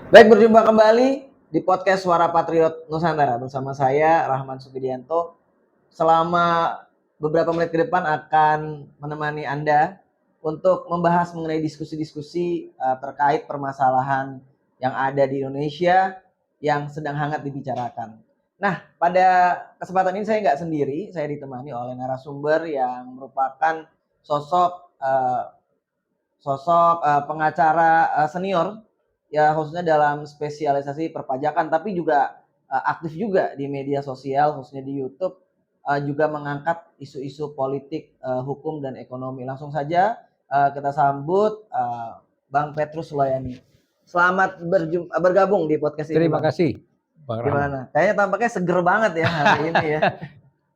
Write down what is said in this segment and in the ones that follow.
Baik, berjumpa kembali di podcast Suara Patriot Nusantara bersama saya Rahman Subidianto. Selama beberapa menit ke depan akan menemani Anda untuk membahas mengenai diskusi-diskusi terkait permasalahan yang ada di Indonesia yang sedang hangat dibicarakan. Nah, pada kesempatan ini saya nggak sendiri, saya ditemani oleh narasumber yang merupakan sosok pengacara senior ya, khususnya dalam spesialisasi perpajakan, tapi juga aktif juga di media sosial, khususnya di YouTube, juga mengangkat isu-isu politik, hukum dan ekonomi. Langsung saja kita sambut Bang Petrus Sulayani. Selamat bergabung di podcast ini, Terima Bang. kasih, Bang Rahman. Gimana? Kayaknya tampaknya seger banget ya hari ini ya.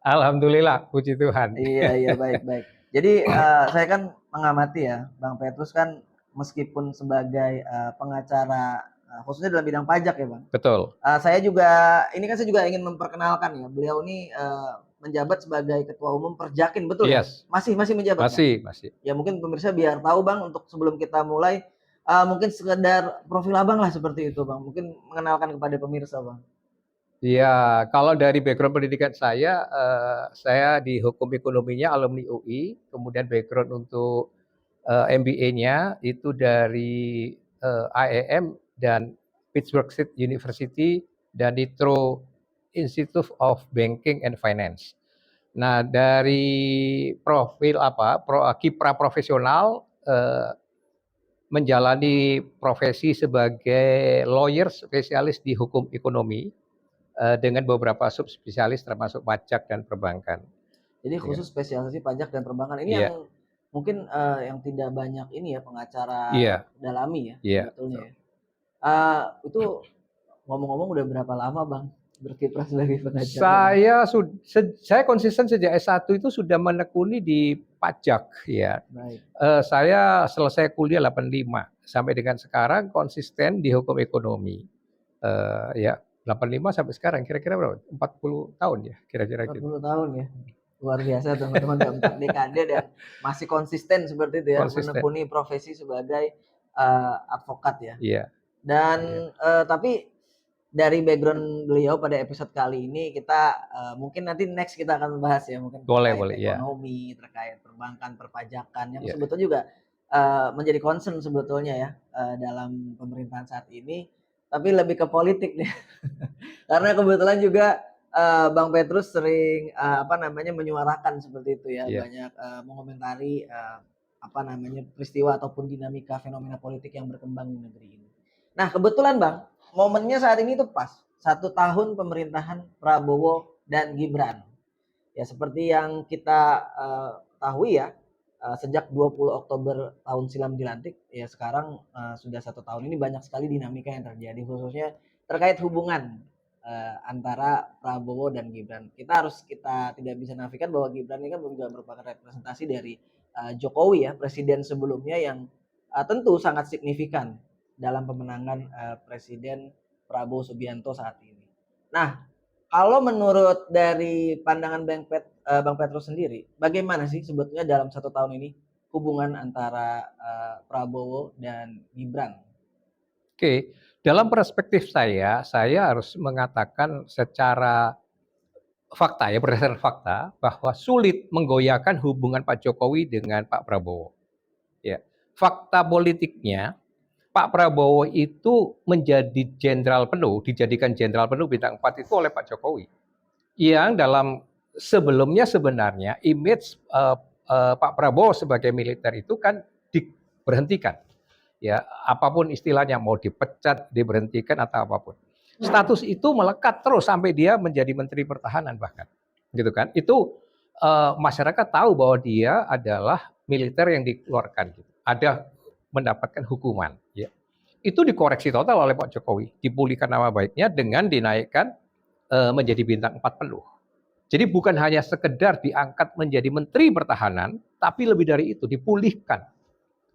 Alhamdulillah, puji Tuhan. Iya, baik. Jadi saya kan mengamati ya, Bang Petrus kan meskipun sebagai pengacara khususnya dalam bidang pajak ya, Bang. Betul. Saya juga ingin memperkenalkan ya, beliau ini menjabat sebagai Ketua Umum Perjakin, betul ya? Yes. Masih menjabat, Bang? Masih. Ya mungkin pemirsa biar tahu, Bang, untuk sebelum kita mulai mungkin sekedar profil Abang lah seperti itu, Bang. Mungkin mengenalkan kepada pemirsa, Bang. Ya, kalau dari background pendidikan saya di hukum ekonominya alumni UI, kemudian background untuk MBA-nya itu dari IAM dan Pittsburgh State University dan Nitro Institute of Banking and Finance. Nah, dari profil kiprah profesional menjalani profesi sebagai lawyer spesialis di hukum ekonomi dengan beberapa subspesialis termasuk pajak dan perbankan. Jadi Ya. khusus spesialisasi pajak dan perbankan. Ini Iya. yang mungkin yang tidak banyak ini ya pengacara Iya. dalami ya Iya. sebetulnya ya. Itu ngomong-ngomong udah berapa lama, Bang, berkiprah sebagai pengacara? Saya konsisten sejak S1 itu sudah menekuni di pajak ya. Baik. Saya selesai kuliah 85 sampai dengan sekarang konsisten di hukum ekonomi. Ya 85 sampai sekarang kira-kira berapa? 40 tahun ya kira-kira gitu. 40 tahun ya. Luar biasa teman-teman, udah 4 dekade dan masih konsisten seperti itu ya, Konsisten. menekuni profesi sebagai advokat ya. Iya. Dan tapi dari background beliau pada episode kali ini kita mungkin nanti next kita akan membahas ya, mungkin Boleh, terkait ya. ekonomi, terkait perbankan, perpajakan yang Ya. sebetulnya juga menjadi concern sebetulnya ya dalam pemerintahan saat ini, tapi lebih ke politik nih. Karena kebetulan juga Bang Petrus sering menyuarakan seperti itu ya, Ya. banyak mengomentari peristiwa ataupun dinamika fenomena politik yang berkembang di negeri ini. Nah, kebetulan Bang, momennya saat ini tuh pas 1 tahun pemerintahan Prabowo dan Gibran. Ya seperti yang kita tahu ya, sejak 20 Oktober tahun silam dilantik, ya sekarang sudah 1 tahun ini banyak sekali dinamika yang terjadi, khususnya terkait hubungan antara Prabowo dan Gibran. Kita tidak bisa nafikan bahwa Gibran ini kan juga merupakan representasi dari Jokowi ya, presiden sebelumnya yang tentu sangat signifikan dalam pemenangan Presiden Prabowo Subianto saat ini. Nah, kalau menurut dari pandangan Bang Petrus sendiri, bagaimana sih sebetulnya dalam 1 tahun ini hubungan antara Prabowo dan Gibran? Oke, dalam perspektif saya harus mengatakan secara fakta ya, berdasarkan fakta bahwa sulit menggoyahkan hubungan Pak Jokowi dengan Pak Prabowo. Ya, fakta politiknya Pak Prabowo itu menjadi dijadikan jenderal penuh bintang 4 itu oleh Pak Jokowi. Yang dalam sebelumnya sebenarnya image Pak Prabowo sebagai militer itu kan diberhentikan. Ya, apapun istilahnya, mau dipecat, diberhentikan atau apapun. Status itu melekat terus sampai dia menjadi Menteri Pertahanan bahkan. Gitu kan. Itu masyarakat tahu bahwa dia adalah militer yang dikeluarkan gitu. Ada mendapatkan hukuman ya. Itu dikoreksi total oleh Pak Jokowi, dipulihkan nama baiknya dengan dinaikkan menjadi bintang 4 penuh. Jadi bukan hanya sekedar diangkat menjadi Menteri Pertahanan, tapi lebih dari itu dipulihkan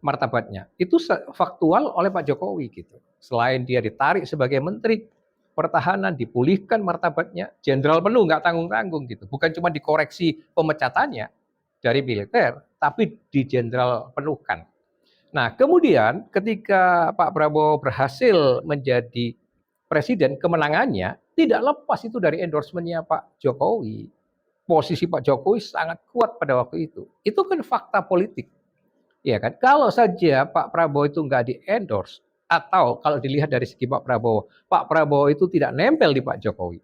martabatnya. Itu faktual oleh Pak Jokowi gitu. Selain dia ditarik sebagai Menteri Pertahanan, dipulihkan martabatnya, jenderal penuh nggak tanggung-tanggung gitu. Bukan cuma dikoreksi pemecatannya dari militer, tapi di jenderal penuhkan. Nah, kemudian ketika Pak Prabowo berhasil menjadi presiden, kemenangannya tidak lepas itu dari endorsement-nya Pak Jokowi. Posisi Pak Jokowi sangat kuat pada waktu itu. Itu kan fakta politik, ya kan? Kalau saja Pak Prabowo itu nggak di-endorse, atau kalau dilihat dari segi Pak Prabowo itu tidak nempel di Pak Jokowi,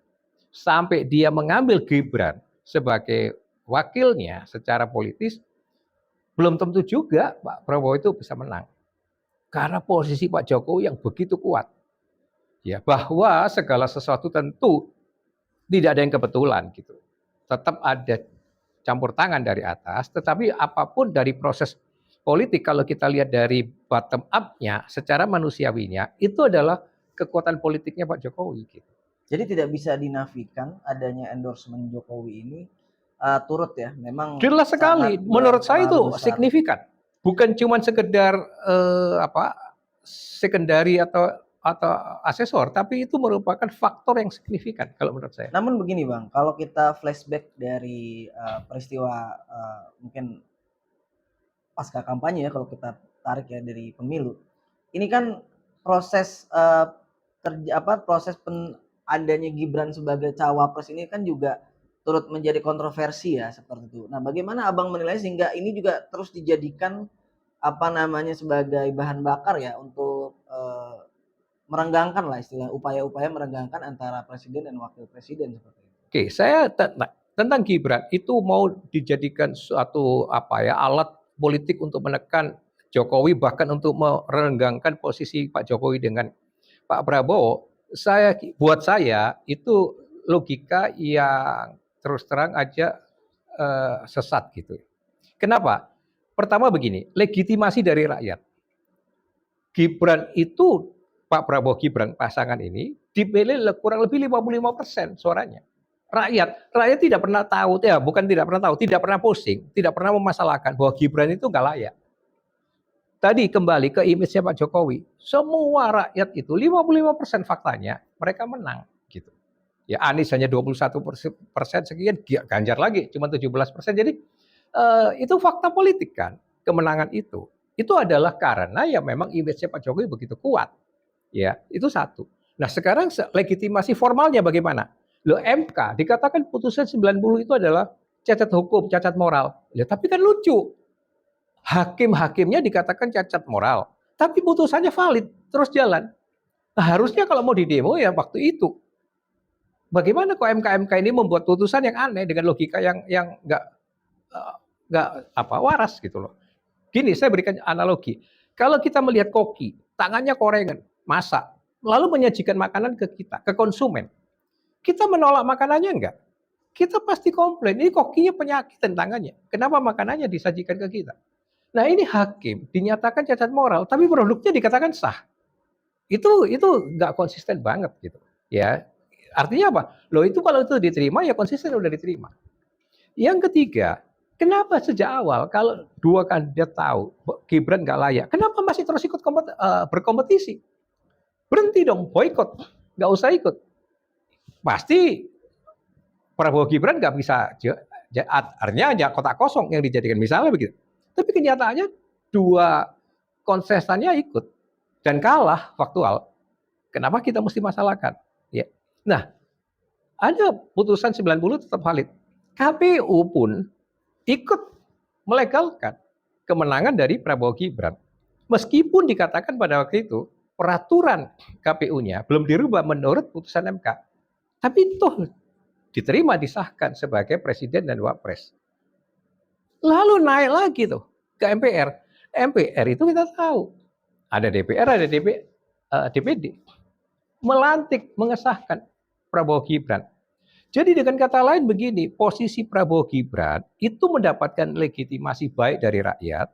sampai dia mengambil Gibran sebagai wakilnya secara politis, belum tentu juga Pak Prabowo itu bisa menang. Karena posisi Pak Jokowi yang begitu kuat. Ya, bahwa segala sesuatu tentu tidak ada yang kebetulan gitu. Tetap ada campur tangan dari atas, tetapi apapun dari proses politik kalau kita lihat dari bottom up-nya, secara manusiawinya itu adalah kekuatan politiknya Pak Jokowi gitu. Jadi tidak bisa dinafikan adanya endorsement Jokowi ini turut ya, memang Jelas sekali, sangat menurut saya itu berpengaruh besar. signifikan. Bukan cuma sekedar sekundari atau asesor, tapi itu merupakan faktor yang signifikan kalau menurut saya. Namun begini Bang, kalau kita flashback dari peristiwa mungkin pasca kampanye ya, kalau kita tarik ya dari pemilu, ini kan proses adanya Gibran sebagai cawapres ini kan juga turut menjadi kontroversi ya seperti itu. Nah, bagaimana Abang menilai sehingga ini juga terus dijadikan sebagai bahan bakar ya untuk merenggangkan lah istilah upaya-upaya merenggangkan antara presiden dan wakil presiden seperti itu. Oke, saya tentang Gibran itu mau dijadikan suatu alat politik untuk menekan Jokowi, bahkan untuk merenggangkan posisi Pak Jokowi dengan Pak Prabowo. Buat saya itu logika yang terus terang aja sesat gitu. Kenapa? Pertama begini, legitimasi dari rakyat. Gibran itu, Pak Prabowo Gibran pasangan ini dipilih kurang lebih 55% suaranya. Rakyat tidak pernah tahu, ya bukan tidak pernah tahu, tidak pernah pusing, tidak pernah memasalahkan bahwa Gibran itu nggak layak. Tadi kembali ke image-nya Pak Jokowi, semua rakyat itu 55% faktanya mereka menang gitu. Ya Anies hanya 21% sekian, Ganjar lagi cuma 17%. Jadi itu fakta politik kan, kemenangan itu. Itu adalah karena ya memang image-nya Pak Jokowi begitu kuat. Ya, itu satu. Nah, sekarang legitimasi formalnya bagaimana? Loh, MK dikatakan putusan 90 itu adalah cacat hukum, cacat moral. Ya, tapi kan lucu. Hakim-hakimnya dikatakan cacat moral, tapi putusannya valid, terus jalan. Nah, harusnya kalau mau didemo ya waktu itu. Bagaimana kok MK ini membuat putusan yang aneh dengan logika yang nggak waras gitu loh. Gini, saya berikan analogi. Kalau kita melihat koki, tangannya korengan, masak, lalu menyajikan makanan ke kita, ke konsumen. Kita menolak makanannya enggak? Kita pasti komplain, ini kokinya penyakit tangannya. Kenapa makanannya disajikan ke kita? Nah, ini hakim dinyatakan cacat moral, tapi produknya dikatakan sah. Itu nggak konsisten banget gitu. Ya, artinya apa? Loh itu kalau itu diterima ya konsisten udah diterima. Yang ketiga, kenapa sejak awal kalau dua kandidat tahu Gibran nggak layak, kenapa masih terus ikut berkompetisi? Berhenti dong, boikot, nggak usah ikut. Pasti Prabowo Gibran nggak bisa, artinya hanya kotak kosong yang dijadikan misalnya begitu. Tapi kenyataannya dua kontestannya ikut dan kalah faktual. Kenapa kita mesti masalahkan? Ya. Nah, ada putusan 90 tetap valid. KPU pun ikut melegalkan kemenangan dari Prabowo Gibran. Meskipun dikatakan pada waktu itu peraturan KPU-nya belum dirubah menurut putusan MK. Tapi toh diterima disahkan sebagai presiden dan wapres. Lalu naik lagi tuh ke MPR. MPR itu kita tahu ada DPR, ada DPD. Melantik, mengesahkan Prabowo Gibran. Jadi dengan kata lain begini, posisi Prabowo Gibran itu mendapatkan legitimasi baik dari rakyat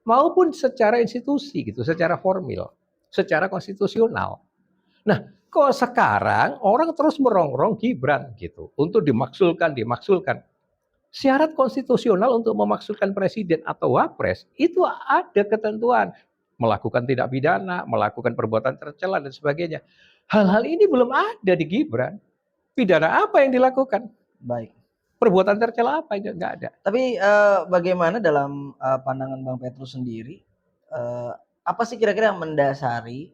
maupun secara institusi gitu, secara formal, secara konstitusional. Nah, kok sekarang orang terus merongrong Gibran gitu untuk dimaksulkan. Syarat konstitusional untuk memaksulkan presiden atau wapres itu ada ketentuan, melakukan tindak pidana, melakukan perbuatan tercela dan sebagainya. Hal-hal ini belum ada di Gibran. Pidana apa yang dilakukan? Baik. Perbuatan tercela apa? Itu nggak ada. Tapi bagaimana dalam pandangan Bang Petrus sendiri, eh, apa sih kira-kira yang mendasari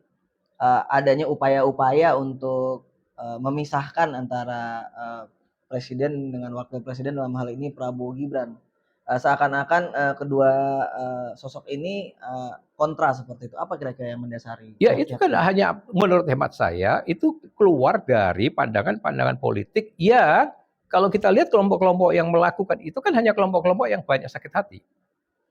adanya upaya-upaya untuk memisahkan antara presiden dengan wakil presiden dalam hal ini Prabowo Gibran. Seakan-akan kedua sosok ini kontra seperti itu. Apa kira-kira yang mendasari Ya itu pihak-pihak kan ini? hanya menurut hemat saya itu keluar dari pandangan-pandangan politik yang kalau kita lihat kelompok-kelompok yang melakukan itu kan hanya kelompok-kelompok yang banyak sakit hati.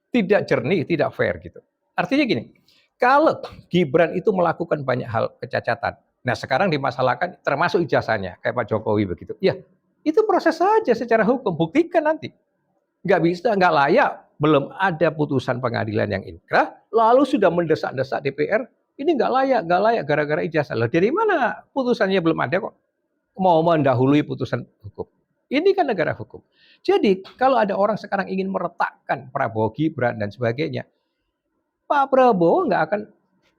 Tidak jernih, tidak fair gitu. Artinya gini, kalau Gibran itu melakukan banyak hal kecacatan, nah sekarang dimasalahkan termasuk ijazahnya kayak Pak Jokowi begitu. Ya, itu proses saja secara hukum, buktikan nanti. Nggak bisa, nggak layak, belum ada putusan pengadilan yang inkrah, lalu sudah mendesak-desak DPR, ini nggak layak gara-gara ijazah. Loh, dari mana putusannya belum ada kok? Mau mendahului putusan hukum. Ini kan negara hukum. Jadi kalau ada orang sekarang ingin meretakkan Prabowo Gibran dan sebagainya, Pak Prabowo nggak akan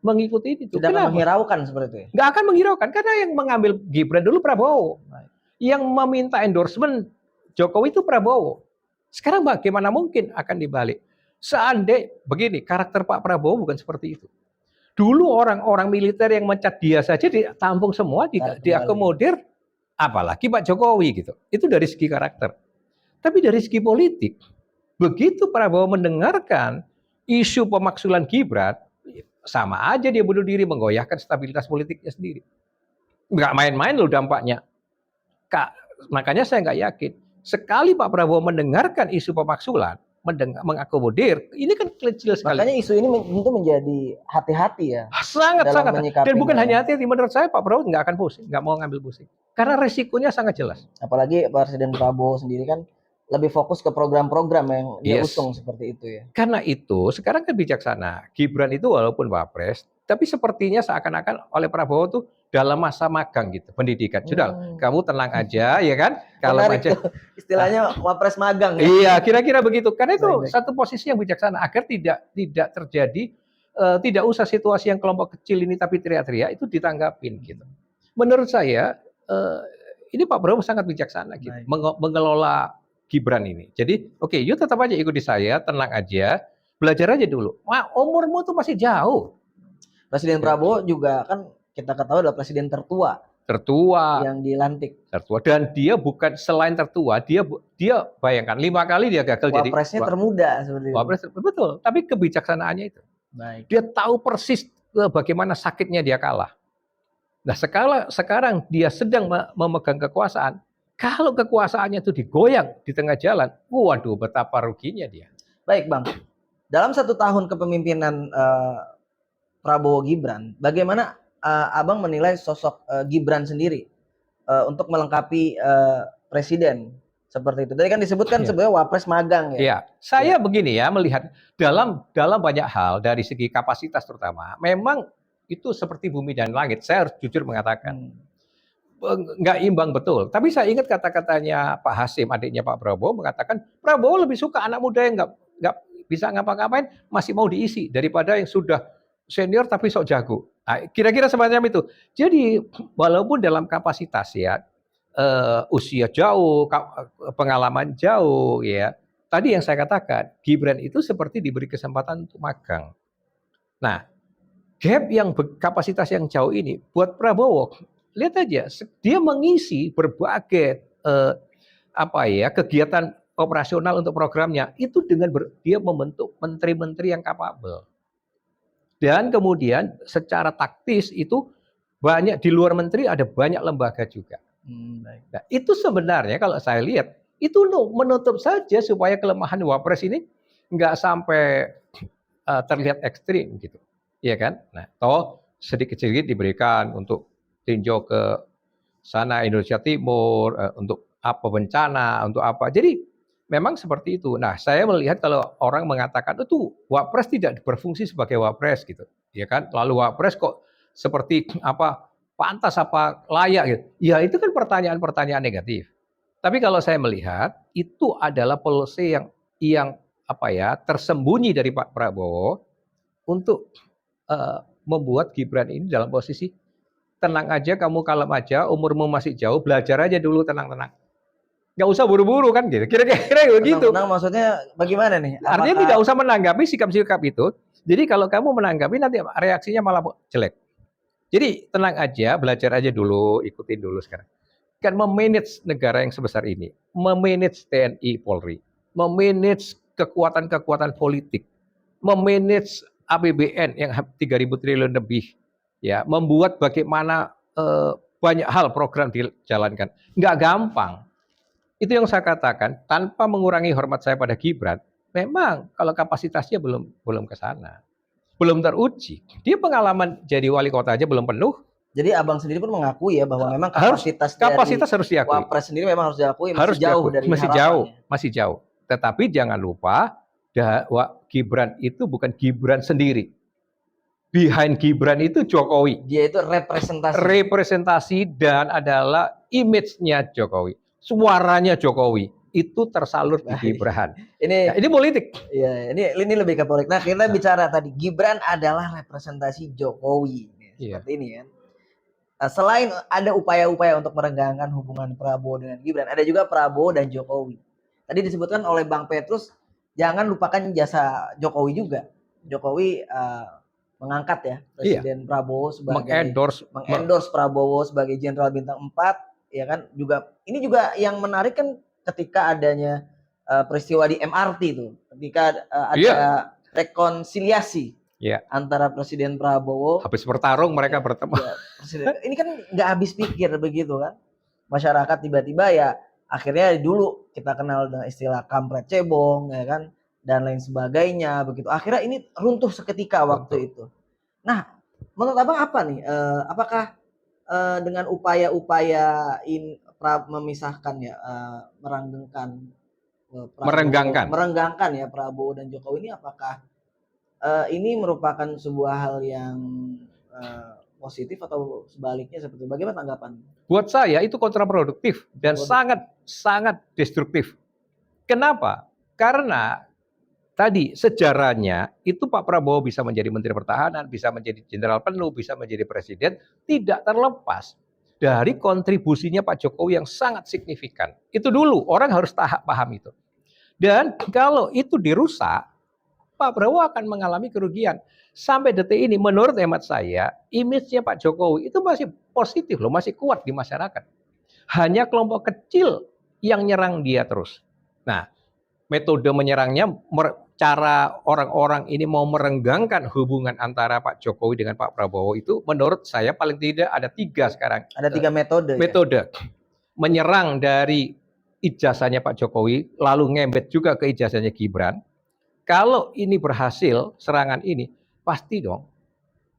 mengikuti itu. Tidak akan Kenapa? menghiraukan seperti itu ya? Nggak akan menghiraukan karena yang mengambil Gibran dulu Prabowo. Baik. Yang meminta endorsement Jokowi itu Prabowo. Sekarang bagaimana mungkin akan dibalik? Seandainya begini, karakter Pak Prabowo bukan seperti itu. Dulu orang-orang militer yang mencat dia saja ditampung semua, Tarik kembali. diakomodir, apalagi Pak Jokowi gitu. Itu dari segi karakter. Tapi dari segi politik, begitu Prabowo mendengarkan isu pemaksulan Gibran, sama aja dia bunuh diri, menggoyahkan stabilitas politiknya sendiri. Nggak main-main loh dampaknya. Kak, makanya saya nggak yakin. Sekali Pak Prabowo mendengarkan isu pemaksulan, mengakomodir, ini kan kecil sekali. Makanya isu ini tentu menjadi hati-hati ya. Sangat. Dan bukan menyikapinya. hanya hati-hati, menurut saya Pak Prabowo nggak akan pusing, nggak mau ngambil pusing. Karena resikonya sangat jelas. Apalagi Presiden Prabowo sendiri kan lebih fokus ke program-program yang dia Yes. usung seperti itu ya. Karena itu sekarang kan bijaksana. Gibran itu walaupun wapres, tapi sepertinya seakan-akan oleh Prabowo tuh dalam masa magang gitu, pendidikan. Sudah, kamu tenang aja ya kan? Kalau Menarik aja. tuh. Istilahnya wapres magang ya. Iya, kira-kira begitu. Karena itu Baik. satu posisi yang bijaksana agar tidak terjadi tidak usah situasi yang kelompok kecil ini tapi teriak-teriak itu ditanggapin gitu. Menurut saya ini Pak Prabowo sangat bijaksana gitu, Baik. mengelola Gibran ini. Jadi, oke, you tetap aja ikuti saya, tenang aja, belajar aja dulu. Wah, umurmu tuh masih jauh. Presiden Prabowo juga kan kita ketahui adalah presiden tertua Tertua, yang dilantik. dan dia bukan selain tertua, dia bayangkan 5 kali dia gagal jadi Wapresnya termuda seperti itu. wapres, betul. Tapi kebijaksanaannya itu, Baik. dia tahu persis bagaimana sakitnya dia kalah. Nah, sekarang dia sedang memegang kekuasaan. Kalau kekuasaannya itu digoyang di tengah jalan, waduh betapa ruginya dia. Baik Bang, dalam 1 tahun kepemimpinan Prabowo Gibran, bagaimana Abang menilai sosok Gibran sendiri untuk melengkapi presiden seperti itu? Tadi kan disebutkan Iya. sebenarnya wapres magang ya. Ya, saya begini ya melihat dalam banyak hal dari segi kapasitas terutama, memang itu seperti bumi dan langit. Saya harus jujur mengatakan. Nggak imbang betul. Tapi saya ingat kata-katanya Pak Hasim, adiknya Pak Prabowo, mengatakan Prabowo lebih suka anak muda yang nggak bisa ngapa-ngapain, masih mau diisi daripada yang sudah senior tapi sok jago. Nah, kira-kira semacam itu. Jadi walaupun dalam kapasitas ya usia jauh, pengalaman jauh ya. Tadi yang saya katakan, Gibran itu seperti diberi kesempatan untuk magang. Nah, gap yang kapasitas yang jauh ini buat Prabowo, lihat aja, dia mengisi berbagai kegiatan operasional untuk programnya itu dengan dia membentuk menteri-menteri yang kapabel. Dan kemudian secara taktis itu banyak di luar menteri ada banyak lembaga juga. Nah, itu sebenarnya kalau saya lihat itu menutup saja supaya kelemahan Wapres ini nggak sampai terlihat ekstrim gitu, ya kan? Nah, toh sedikit-sedikit diberikan untuk tinjau ke sana Indonesia Timur, untuk apa bencana, untuk apa. Jadi memang seperti itu. Nah, saya melihat kalau orang mengatakan itu Wapres tidak berfungsi sebagai Wapres gitu, ya kan? Lalu Wapres kok seperti apa pantas apa layak gitu. Ya itu kan pertanyaan-pertanyaan negatif. Tapi kalau saya melihat itu adalah policy yang tersembunyi dari Pak Prabowo untuk membuat Gibran ini dalam posisi tenang aja, kamu kalem aja, umurmu masih jauh, belajar aja dulu tenang-tenang. Nggak usah buru-buru kan gitu. Kira-kira begitu. Tenang maksudnya bagaimana nih? Artinya tidak usah menanggapi sikap-sikap itu. Jadi kalau kamu menanggapi nanti reaksinya malah jelek. Jadi tenang aja, belajar aja dulu, ikutin dulu sekarang. Kan memanage negara yang sebesar ini, memanage TNI Polri, memanage kekuatan-kekuatan politik, memanage APBN yang 3.000 triliun lebih, ya, membuat bagaimana banyak hal program dijalankan. Nggak gampang. Itu yang saya katakan, tanpa mengurangi hormat saya pada Gibran, memang kalau kapasitasnya belum ke sana, belum teruji. Dia pengalaman jadi wali kota aja belum penuh. Jadi abang sendiri pun mengakui ya bahwa memang Harus kapasitas harus dari diakui. Wapres sendiri memang harus diakui Harus masih jauh diakui, dari masih harapannya. jauh, masih jauh. Tetapi jangan lupa, Gibran itu bukan Gibran sendiri. Behind Gibran itu Jokowi. Dia itu representasi. Representasi dan adalah image-nya Jokowi. Suaranya Jokowi itu tersalur di Gibran. Ini politik. Ya, ini lebih ke politik. Nah, kita bicara tadi Gibran adalah representasi Jokowi. Seperti ini kan. Selain ada upaya-upaya untuk merenggangkan hubungan Prabowo dengan Gibran, ada juga Prabowo dan Jokowi. Tadi disebutkan oleh Bang Petrus, jangan lupakan jasa Jokowi juga. Jokowi mengangkat ya Presiden Prabowo sebagai mengendorse Prabowo sebagai Jenderal Bintang 4, ya kan? Ini juga yang menarik kan ketika adanya peristiwa di MRT itu, ketika ada rekonsiliasi antara Presiden Prabowo, habis bertarung mereka bertemu. Ya, Presiden, ini kan nggak habis pikir begitu kan? Masyarakat tiba-tiba ya akhirnya dulu kita kenal dengan istilah kampret cebong, ya kan, dan lain sebagainya begitu. Akhirnya ini runtuh seketika waktu itu. Nah, menurut abang apa nih? Apakah dengan upaya-upaya memisahkan ya, merenggangkan ya Prabowo dan Jokowi ini, apakah ini merupakan sebuah hal yang positif atau sebaliknya seperti bagaimana tanggapan? Buat saya itu kontraproduktif dan sangat destruktif. Kenapa? Karena tadi sejarahnya itu Pak Prabowo bisa menjadi Menteri Pertahanan, bisa menjadi Jenderal penuh, bisa menjadi Presiden, tidak terlepas dari kontribusinya Pak Jokowi yang sangat signifikan. Itu dulu orang harus paham itu. Dan kalau itu dirusak, Pak Prabowo akan mengalami kerugian. Sampai detik ini menurut hemat saya, image-nya Pak Jokowi itu masih positif loh, masih kuat di masyarakat. Hanya kelompok kecil yang nyerang dia terus. Nah, metode menyerangnya, cara orang-orang ini mau merenggangkan hubungan antara Pak Jokowi dengan Pak Prabowo itu menurut saya paling tidak ada 3 sekarang. Ada 3 metode. Metode. Ya? Menyerang dari ijazahnya Pak Jokowi, lalu ngembet juga ke ijazahnya Gibran. Kalau ini berhasil, serangan ini, pasti dong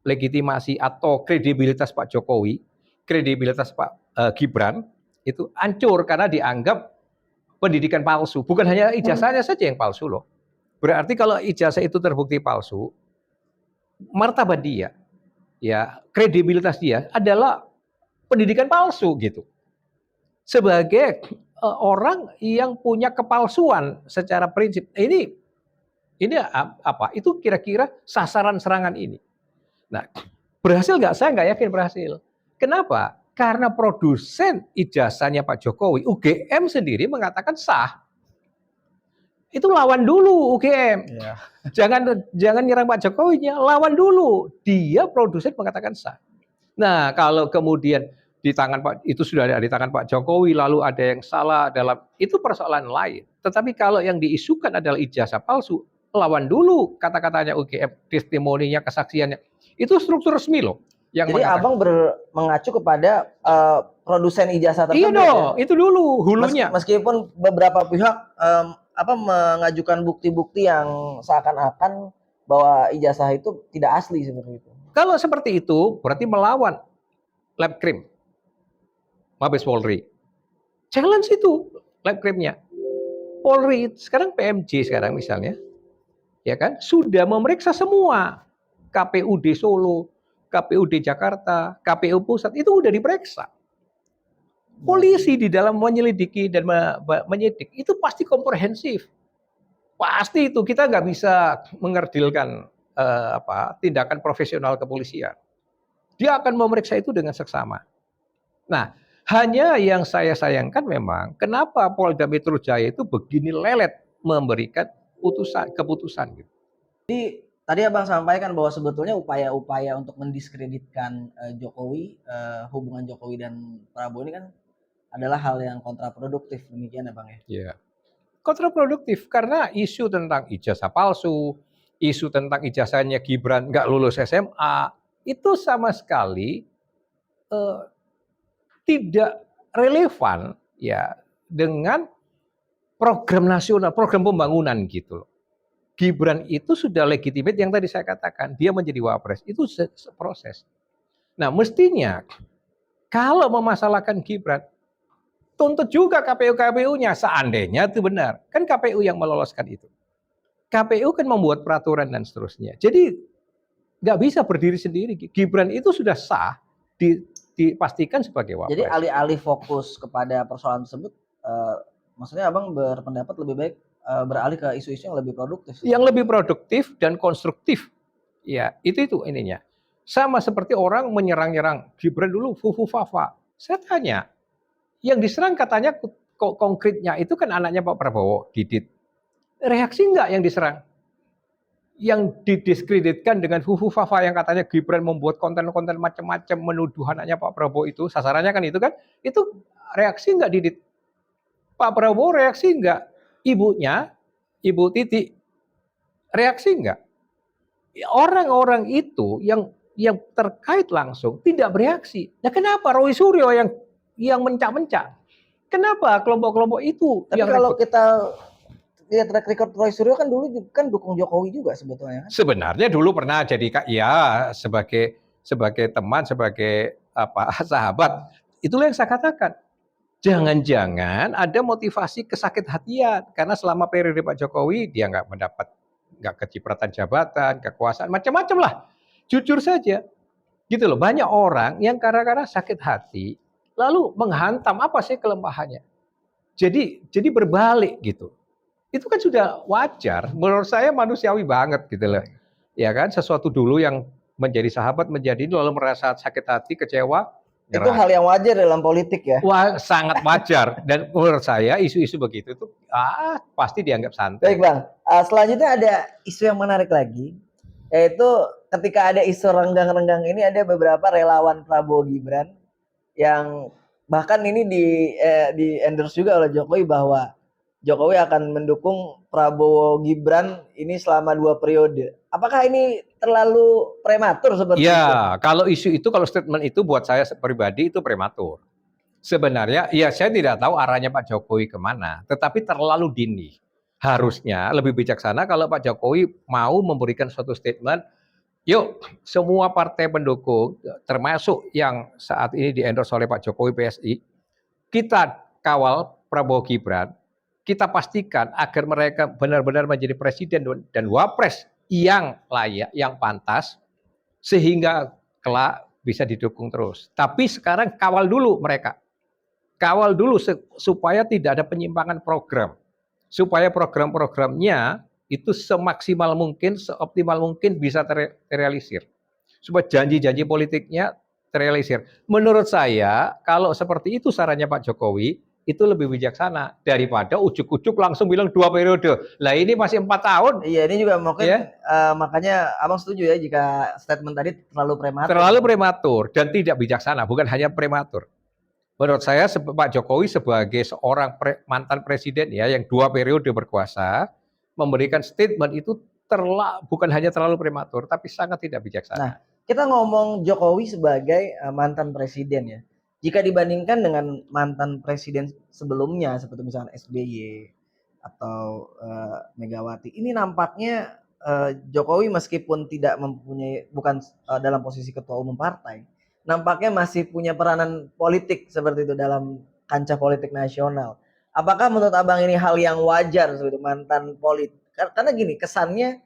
legitimasi atau kredibilitas Pak Jokowi, kredibilitas Pak Gibran, itu hancur karena dianggap pendidikan palsu. Bukan hanya ijazahnya saja yang palsu loh. Berarti kalau ijazah itu terbukti palsu, martabat dia, ya kredibilitas dia adalah pendidikan palsu gitu. Sebagai orang yang punya kepalsuan secara prinsip, ini apa? Itu kira-kira sasaran serangan ini. Nah, berhasil nggak? Saya nggak yakin berhasil. Kenapa? Karena produsen ijazahnya Pak Jokowi, UGM sendiri mengatakan sah. Itu lawan dulu UGM. Ya. Jangan nyerang Pak Jokowinya, lawan dulu. Dia produsen mengatakan sah. Nah, kalau kemudian di tangan Pak itu sudah ada di tangan Pak Jokowi, lalu ada yang salah dalam itu persoalan lain. Tetapi kalau yang diisukan adalah ijazah palsu, lawan dulu kata-katanya UGM, testimoninya, kesaksiannya. Itu struktur resmi loh. Jadi abang mengacu kepada produsen ijazah tersebut. Iya dong, ya? Itu dulu hulunya. Meskipun beberapa pihak mengajukan bukti-bukti yang seakan-akan bahwa ijazah itu tidak asli seperti itu. Kalau seperti itu berarti melawan lab krim, Mabes Polri. Challenge itu lab krimnya. Polri sekarang PMJ sekarang misalnya, ya kan, sudah memeriksa semua KPUD Solo, KPUD Jakarta, KPU Pusat itu udah diperiksa. Polisi di dalam menyelidiki dan menyidik itu pasti komprehensif. Pasti itu kita nggak bisa mengerdilkan tindakan profesional kepolisian. Dia akan memeriksa itu dengan seksama. Nah, hanya yang saya sayangkan memang kenapa Polda Metro Jaya itu begini lelet memberikan keputusan gitu. Jadi tadi Abang sampaikan bahwa sebetulnya upaya-upaya untuk mendiskreditkan Jokowi, hubungan Jokowi dan Prabowo ini kan adalah hal yang kontraproduktif, demikian ya Bang ya? Ya. Kontraproduktif karena isu tentang ijazah palsu, isu tentang ijazahnya Gibran nggak lulus SMA, itu sama sekali eh, tidak relevan ya dengan program nasional, program pembangunan gitu loh. Gibran itu sudah legitimate yang tadi saya katakan, dia menjadi wapres, itu proses. Nah mestinya kalau memasalahkan Gibran, tuntut juga KPU-KPU-nya seandainya itu benar. Kan KPU yang meloloskan itu. KPU kan membuat peraturan dan seterusnya. Jadi nggak bisa berdiri sendiri. Gibran itu sudah sah, dipastikan sebagai Jadi wapres. alih-alih fokus kepada persoalan tersebut, maksudnya Abang berpendapat lebih baik beralih ke isu-isu yang lebih produktif. Yang lebih produktif dan konstruktif. Ya, itu ininya. Sama seperti orang menyerang-nyerang Gibran dulu fufu fafa. Saya tanya, yang diserang katanya konkretnya itu kan anaknya Pak Prabowo, Didit. Reaksi enggak yang diserang? Yang didiskreditkan dengan fufu fafa yang katanya Gibran membuat konten-konten macam-macam menuduh anaknya Pak Prabowo itu, sasarannya kan, itu reaksi enggak Didit? Pak Prabowo reaksi enggak? Ibunya, Ibu Titi, reaksi enggak? Orang-orang itu yang terkait langsung tidak bereaksi. Nah, kenapa Roy Suryo yang mencak-mencak? Kenapa kelompok-kelompok itu Tapi yang kalau ribut? kita lihat track record Roy Suryo kan dulu kan dukung Jokowi juga sebetulnya kan? Sebenarnya dulu pernah jadi ya sebagai teman, sebagai apa sahabat. Itulah yang saya katakan. Jangan-jangan ada motivasi kesakit hatian karena selama periode Pak Jokowi dia nggak kecipratan jabatan, kekuasaan, macam-macam lah. Jujur saja, gitu loh. Banyak orang yang kadang-kadang sakit hati, lalu menghantam apa sih kelemahannya. Jadi berbalik gitu. Itu kan sudah wajar. Menurut saya manusiawi banget gitu loh. Ya kan, sesuatu dulu yang menjadi sahabat menjadi lalu merasa sakit hati, kecewa, Itu nyerah. hal yang wajar dalam politik ya. Wah, sangat wajar dan menurut saya isu-isu begitu itu pasti dianggap santai. Baik Bang, selanjutnya ada isu yang menarik lagi, yaitu ketika ada isu renggang-renggang ini ada beberapa relawan Prabowo Gibran yang bahkan ini di endorse juga oleh Jokowi bahwa Jokowi akan mendukung Prabowo Gibran ini selama 2 periode. Apakah ini terlalu prematur seperti itu? Ya, kalau isu itu, kalau statement itu buat saya pribadi itu prematur. Sebenarnya, ya saya tidak tahu arahnya Pak Jokowi kemana, tetapi terlalu dini. Harusnya lebih bijaksana kalau Pak Jokowi mau memberikan suatu statement, yuk semua partai pendukung, termasuk yang saat ini di-endorse oleh Pak Jokowi PSI, kita kawal Prabowo Gibran, kita pastikan agar mereka benar-benar menjadi presiden dan wapres yang layak, yang pantas, sehingga kelak bisa didukung terus. Tapi sekarang kawal dulu mereka. Kawal dulu supaya tidak ada penyimpangan program. Supaya program-programnya itu semaksimal mungkin, seoptimal mungkin bisa terrealisir. Supaya janji-janji politiknya terrealisir. Menurut saya, kalau seperti itu sarannya Pak Jokowi, itu lebih bijaksana daripada ujuk-ujuk langsung bilang 2 periode. Lah ini masih 4 tahun. Iya, ini juga mungkin Ya, makanya Abang setuju ya jika statement tadi terlalu prematur. terlalu prematur dan tidak bijaksana, bukan hanya prematur. Menurut saya Pak Jokowi sebagai seorang mantan presiden ya yang 2 periode berkuasa, memberikan statement itu bukan hanya terlalu prematur, tapi sangat tidak Nah, bijaksana. kita ngomong Jokowi sebagai mantan presiden ya. Jika dibandingkan dengan mantan presiden sebelumnya seperti misalnya SBY atau Megawati, ini nampaknya Jokowi meskipun tidak mempunyai bukan dalam posisi ketua umum partai, nampaknya masih punya peranan politik seperti itu dalam kancah politik nasional. Apakah menurut Abang ini hal yang wajar seperti mantan politik? Karena gini, kesannya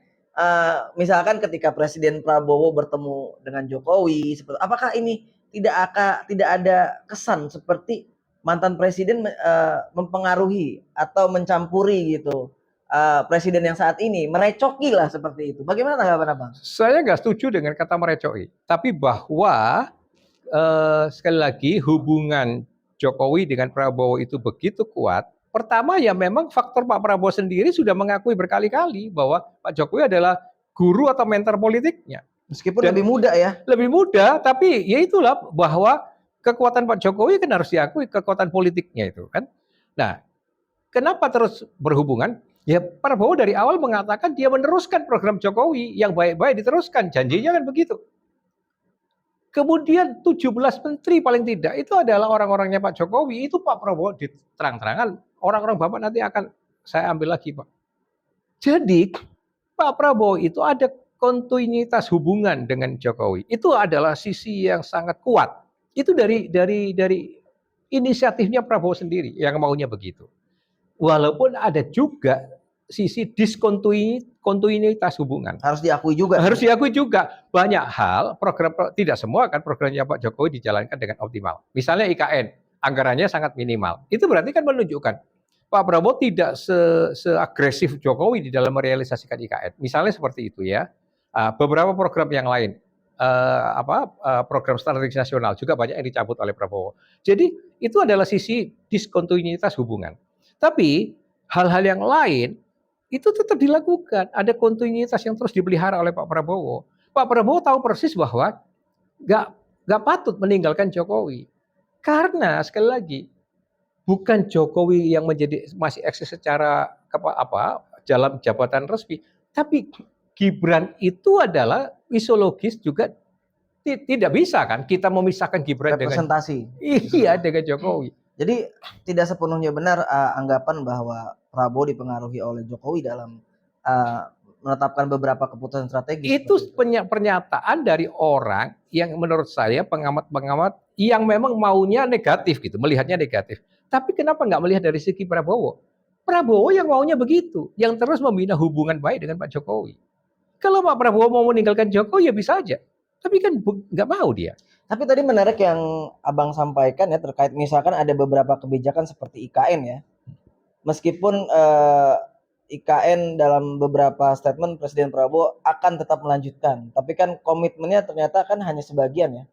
misalkan ketika Presiden Prabowo bertemu dengan Jokowi, apakah ini tidak ada kesan seperti mantan presiden mempengaruhi atau mencampuri gitu presiden yang saat ini, merecoki lah seperti itu. Bagaimana tanggapan Abang? Saya nggak setuju dengan kata merecoki, tapi bahwa sekali lagi hubungan Jokowi dengan Prabowo itu begitu kuat. Pertama ya memang faktor Pak Prabowo sendiri sudah mengakui berkali-kali bahwa Pak Jokowi adalah guru atau mentor politiknya. Meskipun Dan lebih muda ya. lebih mudah, tapi ya itulah bahwa kekuatan Pak Jokowi kan harus diakui kekuatan politiknya itu kan. Nah, kenapa terus berhubungan? Ya Prabowo dari awal mengatakan dia meneruskan program Jokowi yang baik-baik diteruskan, janjinya kan begitu. Kemudian 17 menteri paling tidak itu adalah orang-orangnya Pak Jokowi, itu Pak Prabowo diterang-terangan, orang-orang Bapak nanti akan saya ambil lagi Pak. Jadi Pak Prabowo itu ada kontinuitas hubungan dengan Jokowi. Itu adalah sisi yang sangat kuat. Itu dari inisiatifnya Prabowo sendiri yang maunya begitu. Walaupun ada juga sisi diskontinuitas hubungan. Harus diakui juga. Harus diakui juga banyak hal tidak semua kan programnya Pak Jokowi dijalankan dengan optimal. Misalnya IKN, anggarannya sangat minimal. Itu berarti kan menunjukkan Pak Prabowo tidak seagresif Jokowi di dalam merealisasikan IKN. Misalnya seperti itu ya. Beberapa program yang lain, program strategis nasional juga banyak yang dicabut oleh Prabowo. Jadi itu adalah sisi diskontinuitas hubungan. Tapi hal-hal yang lain itu tetap dilakukan. Ada kontinuitas yang terus dipelihara oleh Pak Prabowo. Pak Prabowo tahu persis bahwa nggak patut meninggalkan Jokowi. Karena sekali lagi bukan Jokowi yang masih eksis secara dalam jabatan resmi, tapi Gibran itu adalah isiologis juga tidak bisa kan kita memisahkan Gibran representasi dengan Jokowi. Jadi tidak sepenuhnya benar anggapan bahwa Prabowo dipengaruhi oleh Jokowi dalam menetapkan beberapa keputusan strategis. Itu pernyataan dari orang yang menurut saya pengamat-pengamat yang memang maunya negatif gitu, melihatnya negatif. Tapi kenapa nggak melihat dari segi Prabowo? Prabowo yang maunya begitu, yang terus membina hubungan baik dengan Pak Jokowi. Kalau Pak Prabowo mau meninggalkan Jokowi ya bisa aja, tapi kan nggak mau dia. Tapi tadi menarik yang Abang sampaikan ya terkait misalkan ada beberapa kebijakan seperti IKN ya. Meskipun IKN dalam beberapa statement Presiden Prabowo akan tetap melanjutkan, tapi kan komitmennya ternyata kan hanya sebagian ya.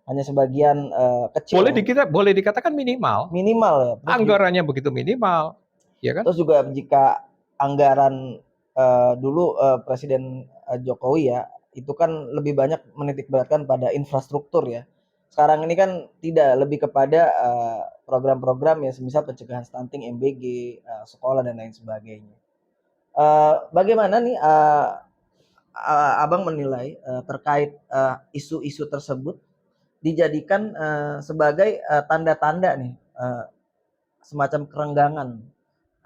Hanya sebagian kecil. Boleh dikatakan minimal. Minimal ya. Anggarannya begitu minimal, ya kan? Terus juga jika anggaran dulu Presiden Jokowi ya itu kan lebih banyak menitikberatkan pada infrastruktur ya. Sekarang ini kan tidak, lebih kepada program-program ya semisal pencegahan stunting, MBG, sekolah dan lain sebagainya. Bagaimana nih Abang menilai terkait isu-isu tersebut dijadikan sebagai tanda-tanda nih semacam kerenggangan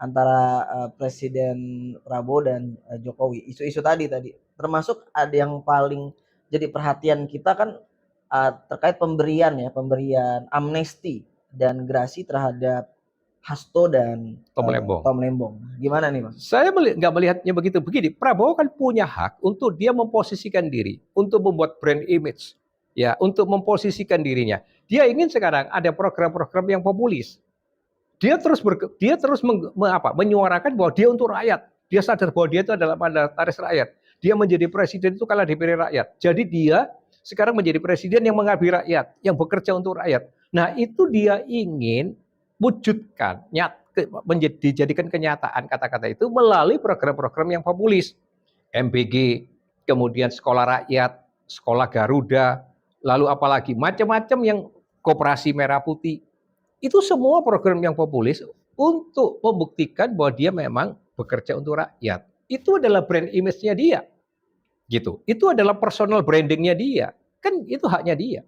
antara Presiden Prabowo dan Jokowi. Isu-isu tadi termasuk ada yang paling jadi perhatian kita kan terkait pemberian amnesti dan gerasi terhadap Hasto dan Tom Lembong. Gimana nih Mas? Saya nggak melihatnya begitu. Begini, Prabowo kan punya hak untuk dia memposisikan diri, untuk membuat brand image, ya, untuk memposisikan dirinya. Dia ingin sekarang ada program-program yang populis. Dia terus menyuarakan bahwa dia untuk rakyat. Dia sadar bahwa dia itu adalah mandataris rakyat. Dia menjadi presiden itu kalau dipilih rakyat. Jadi dia sekarang menjadi presiden yang mengabdi rakyat, yang bekerja untuk rakyat. Nah, itu dia ingin wujudkan, dijadikan kenyataan kata-kata itu melalui program-program yang populis. MBG, kemudian sekolah rakyat, sekolah Garuda, lalu apalagi macam-macam yang koperasi merah putih. Itu semua program yang populis untuk membuktikan bahwa dia memang bekerja untuk rakyat. Itu adalah brand image-nya dia. Gitu. Itu adalah personal branding-nya dia. Kan itu haknya dia.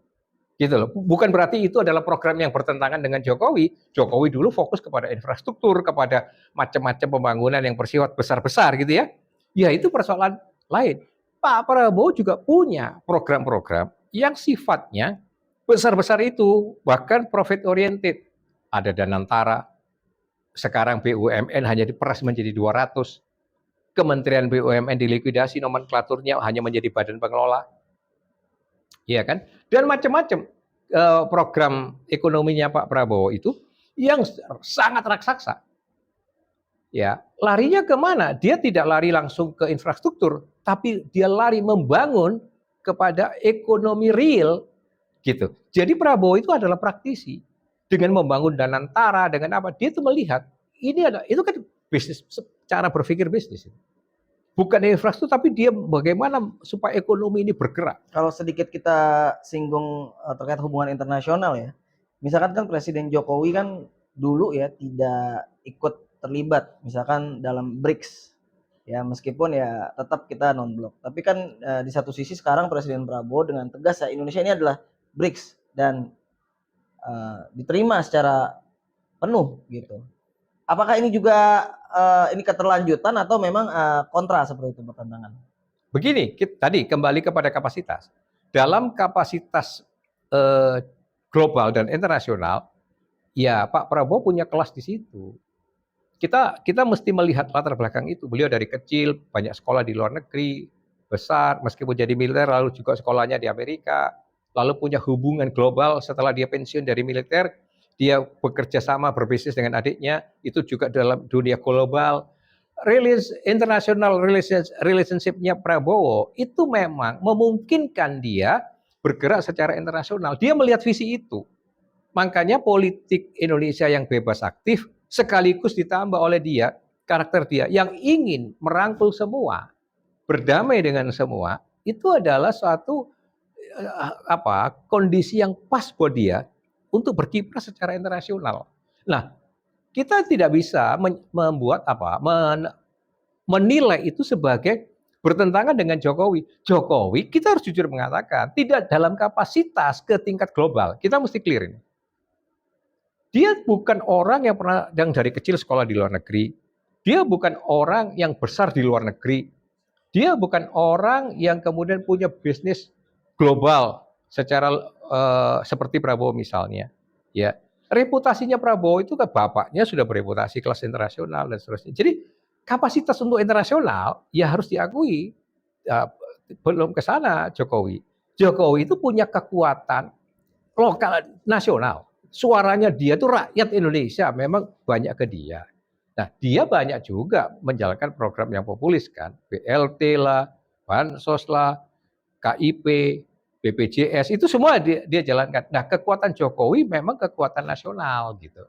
Gitu loh. Bukan berarti itu adalah program yang bertentangan dengan Jokowi. Jokowi dulu fokus kepada infrastruktur, kepada macam-macam pembangunan yang bersifat besar-besar gitu ya. Ya itu persoalan lain. Pak Prabowo juga punya program-program yang sifatnya besar-besar itu, bahkan profit oriented. Ada Danantara, sekarang BUMN hanya diperas menjadi 200. Kementerian BUMN dilikuidasi, nomenklaturnya hanya menjadi badan pengelola. Iya kan? Dan macam-macam program ekonominya Pak Prabowo itu yang sangat raksasa. Ya, larinya kemana? Dia tidak lari langsung ke infrastruktur, tapi dia lari membangun kepada ekonomi real, gitu. Jadi Prabowo itu adalah praktisi dengan membangun Danantara, dengan apa? Dia itu melihat ini itu kan bisnis, cara berpikir bisnis. bukan infrastruktur, tapi dia bagaimana supaya ekonomi ini bergerak. Kalau sedikit kita singgung terkait hubungan internasional ya, misalkan kan Presiden Jokowi kan dulu ya tidak ikut terlibat misalkan dalam BRICS ya, meskipun ya tetap kita non blok. Tapi kan di satu sisi sekarang Presiden Prabowo dengan tegas ya Indonesia ini adalah BRICS dan diterima secara penuh gitu. Apakah ini juga ini keterlanjutan atau memang kontra seperti itu, bertentangan? Begini, tadi kembali kepada kapasitas. Dalam kapasitas global dan internasional, ya Pak Prabowo punya kelas di situ. Kita mesti melihat latar belakang itu. Beliau dari kecil banyak sekolah di luar negeri, besar, meskipun jadi militer, lalu juga sekolahnya di Amerika, lalu punya hubungan global setelah dia pensiun dari militer, dia bekerja sama berbisnis dengan adiknya, itu juga dalam dunia global. International relationship-nya Prabowo itu memang memungkinkan dia bergerak secara internasional. Dia melihat visi itu. Makanya politik Indonesia yang bebas aktif sekaligus ditambah oleh dia, karakter dia yang ingin merangkul semua, berdamai dengan semua, itu adalah suatu kondisi yang pas buat dia untuk berkiprah secara internasional. Nah, kita tidak bisa menilai itu sebagai bertentangan dengan Jokowi. Jokowi, kita harus jujur mengatakan, tidak dalam kapasitas ke tingkat global. Kita mesti clear ini. Dia bukan orang yang dari kecil sekolah di luar negeri. Dia bukan orang yang besar di luar negeri. Dia bukan orang yang kemudian punya bisnis global secara seperti Prabowo misalnya. Ya, reputasinya Prabowo itu kan bapaknya sudah bereputasi kelas internasional dan seterusnya. Jadi kapasitas untuk internasional ya harus diakui. Belum ke sana Jokowi. Jokowi itu punya kekuatan lokal nasional. Suaranya dia tuh rakyat Indonesia memang banyak ke dia. Nah, dia banyak juga menjalankan program yang populis kan, BLT lah, Bansos lah, KIP, BPJS, itu semua dia jalankan. Nah, kekuatan Jokowi memang kekuatan nasional gitu.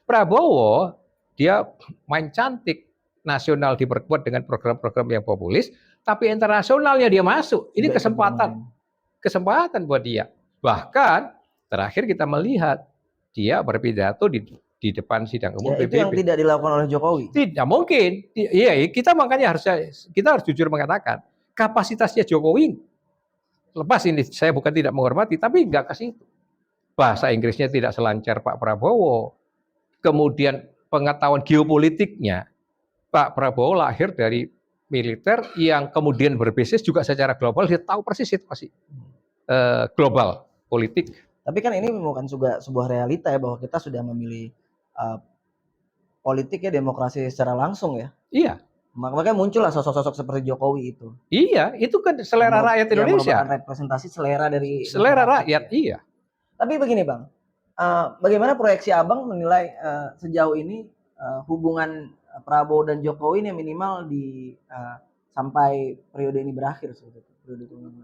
Prabowo dia main cantik, nasional diperkuat dengan program-program yang populis, tapi internasionalnya dia masuk. Ini kesempatan buat dia. Bahkan terakhir kita melihat dia berpidato di depan sidang umum ya, PBB. Itu yang tidak dilakukan oleh Jokowi. Tidak mungkin. Iya, kita makanya kita harus jujur mengatakan kapasitasnya Jokowi. Lepas ini saya bukan tidak menghormati, tapi enggak ke situ. Bahasa Inggrisnya tidak selancar Pak Prabowo. Kemudian pengetahuan geopolitiknya, Pak Prabowo lahir dari militer yang kemudian berbisnis juga secara global, dia tahu persis situasi global politik. Tapi kan ini bukan juga sebuah realita ya bahwa kita sudah memilih politik ya, demokrasi secara langsung ya. Iya. Makanya muncullah sosok-sosok seperti Jokowi itu. Iya, itu kan selera rakyat Indonesia. Yang representasi selera dari rakyat, ya. Iya. Tapi begini Bang, bagaimana proyeksi Abang menilai sejauh ini hubungan Prabowo dan Jokowi ini minimal di sampai periode ini berakhir seperti itu?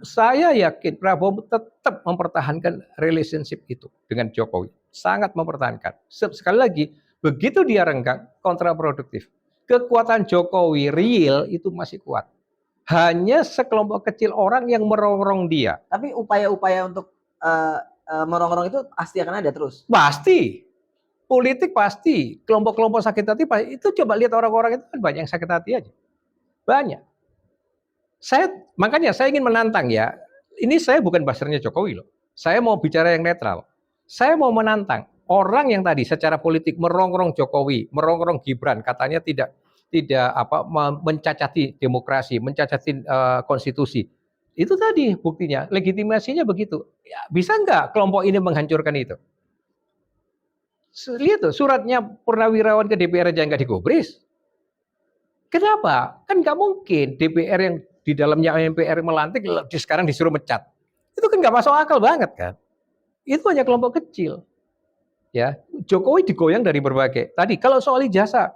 Saya yakin Prabowo tetap mempertahankan relationship itu dengan Jokowi. Sangat mempertahankan. Sekali lagi, begitu dia renggang, kontraproduktif. Kekuatan Jokowi real itu masih kuat. Hanya sekelompok kecil orang yang merongrong dia. Tapi upaya-upaya untuk merongrong itu pasti akan ada terus? Pasti. Politik pasti. Kelompok-kelompok sakit hati pasti. Itu coba lihat orang-orang itu kan banyak yang sakit hati aja. Banyak. Makanya saya ingin menantang ya. Ini saya bukan buzzernya Jokowi loh. Saya mau bicara yang netral. Saya mau menantang orang yang tadi secara politik merongrong Jokowi, merongrong Gibran, katanya tidak mencacati demokrasi, mencacati konstitusi. Itu tadi buktinya, legitimasinya begitu. Ya, bisa nggak kelompok ini menghancurkan itu? Lihat tuh suratnya Purnawirawan ke DPR aja nggak digubris. Kenapa? Kan nggak mungkin DPR yang di dalamnya MPR melantik sekarang disuruh mecat. Itu kan nggak masuk akal banget kan. Itu hanya kelompok kecil. Ya, Jokowi digoyang dari berbagai. Tadi kalau soal ijazah,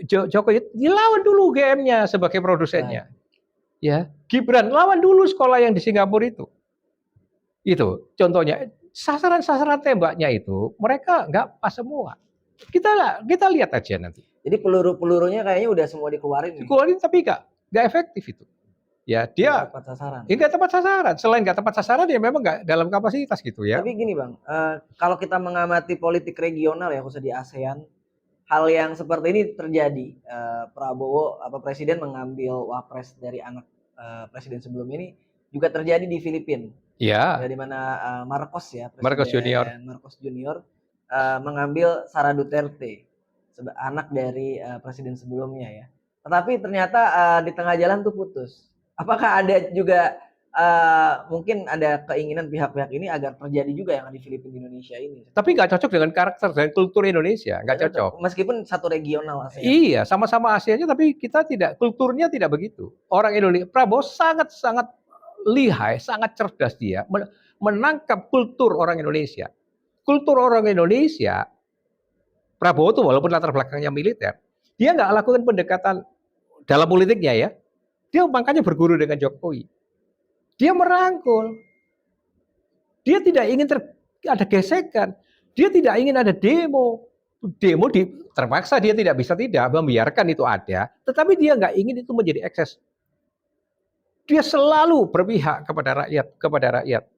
Jokowi dilawan dulu GM-nya sebagai produsennya. Ya, Gibran lawan dulu sekolah yang di Singapura itu. Itu contohnya sasaran-sasaran tembaknya itu mereka nggak pas semua. Kita lihat aja nanti. Jadi peluru-pelurunya kayaknya udah semua dikeluarin. Dikeluarin tapi nggak efektif itu. Ya dia tepat sasaran. nggak tepat sasaran. Selain nggak tepat sasaran, ya memang nggak dalam kapasitas gitu ya. Tapi gini Bang, kalau kita mengamati politik regional ya khususnya di ASEAN, hal yang seperti ini terjadi. Prabowo presiden mengambil wapres dari anak presiden sebelum ini juga terjadi di Filipina. Ya. Di mana Marcos ya, Marcos Junior. Marcos Junior mengambil Sara Duterte, anak dari presiden sebelumnya ya. Tetapi ternyata di tengah jalan tuh putus. Apakah ada juga mungkin ada keinginan pihak-pihak ini agar terjadi juga yang di Filipina Indonesia ini? Tapi nggak cocok dengan karakter dan kultur Indonesia, nggak cocok. Meskipun satu regional ASEAN. Iya, sama-sama ASEAN-nya, tapi kita tidak, kulturnya tidak begitu. Orang Indonesia, Prabowo sangat-sangat lihai, sangat cerdas dia menangkap kultur orang Indonesia. Kultur orang Indonesia, Prabowo tuh walaupun latar belakangnya militer, dia nggak lakukan pendekatan dalam politiknya ya. Dia makanya berguru dengan Jokowi. Dia merangkul. Dia tidak ingin ada gesekan. Dia tidak ingin ada demo. Terpaksa dia tidak bisa membiarkan itu ada. Tetapi dia nggak ingin itu menjadi ekses. Dia selalu berpihak kepada rakyat.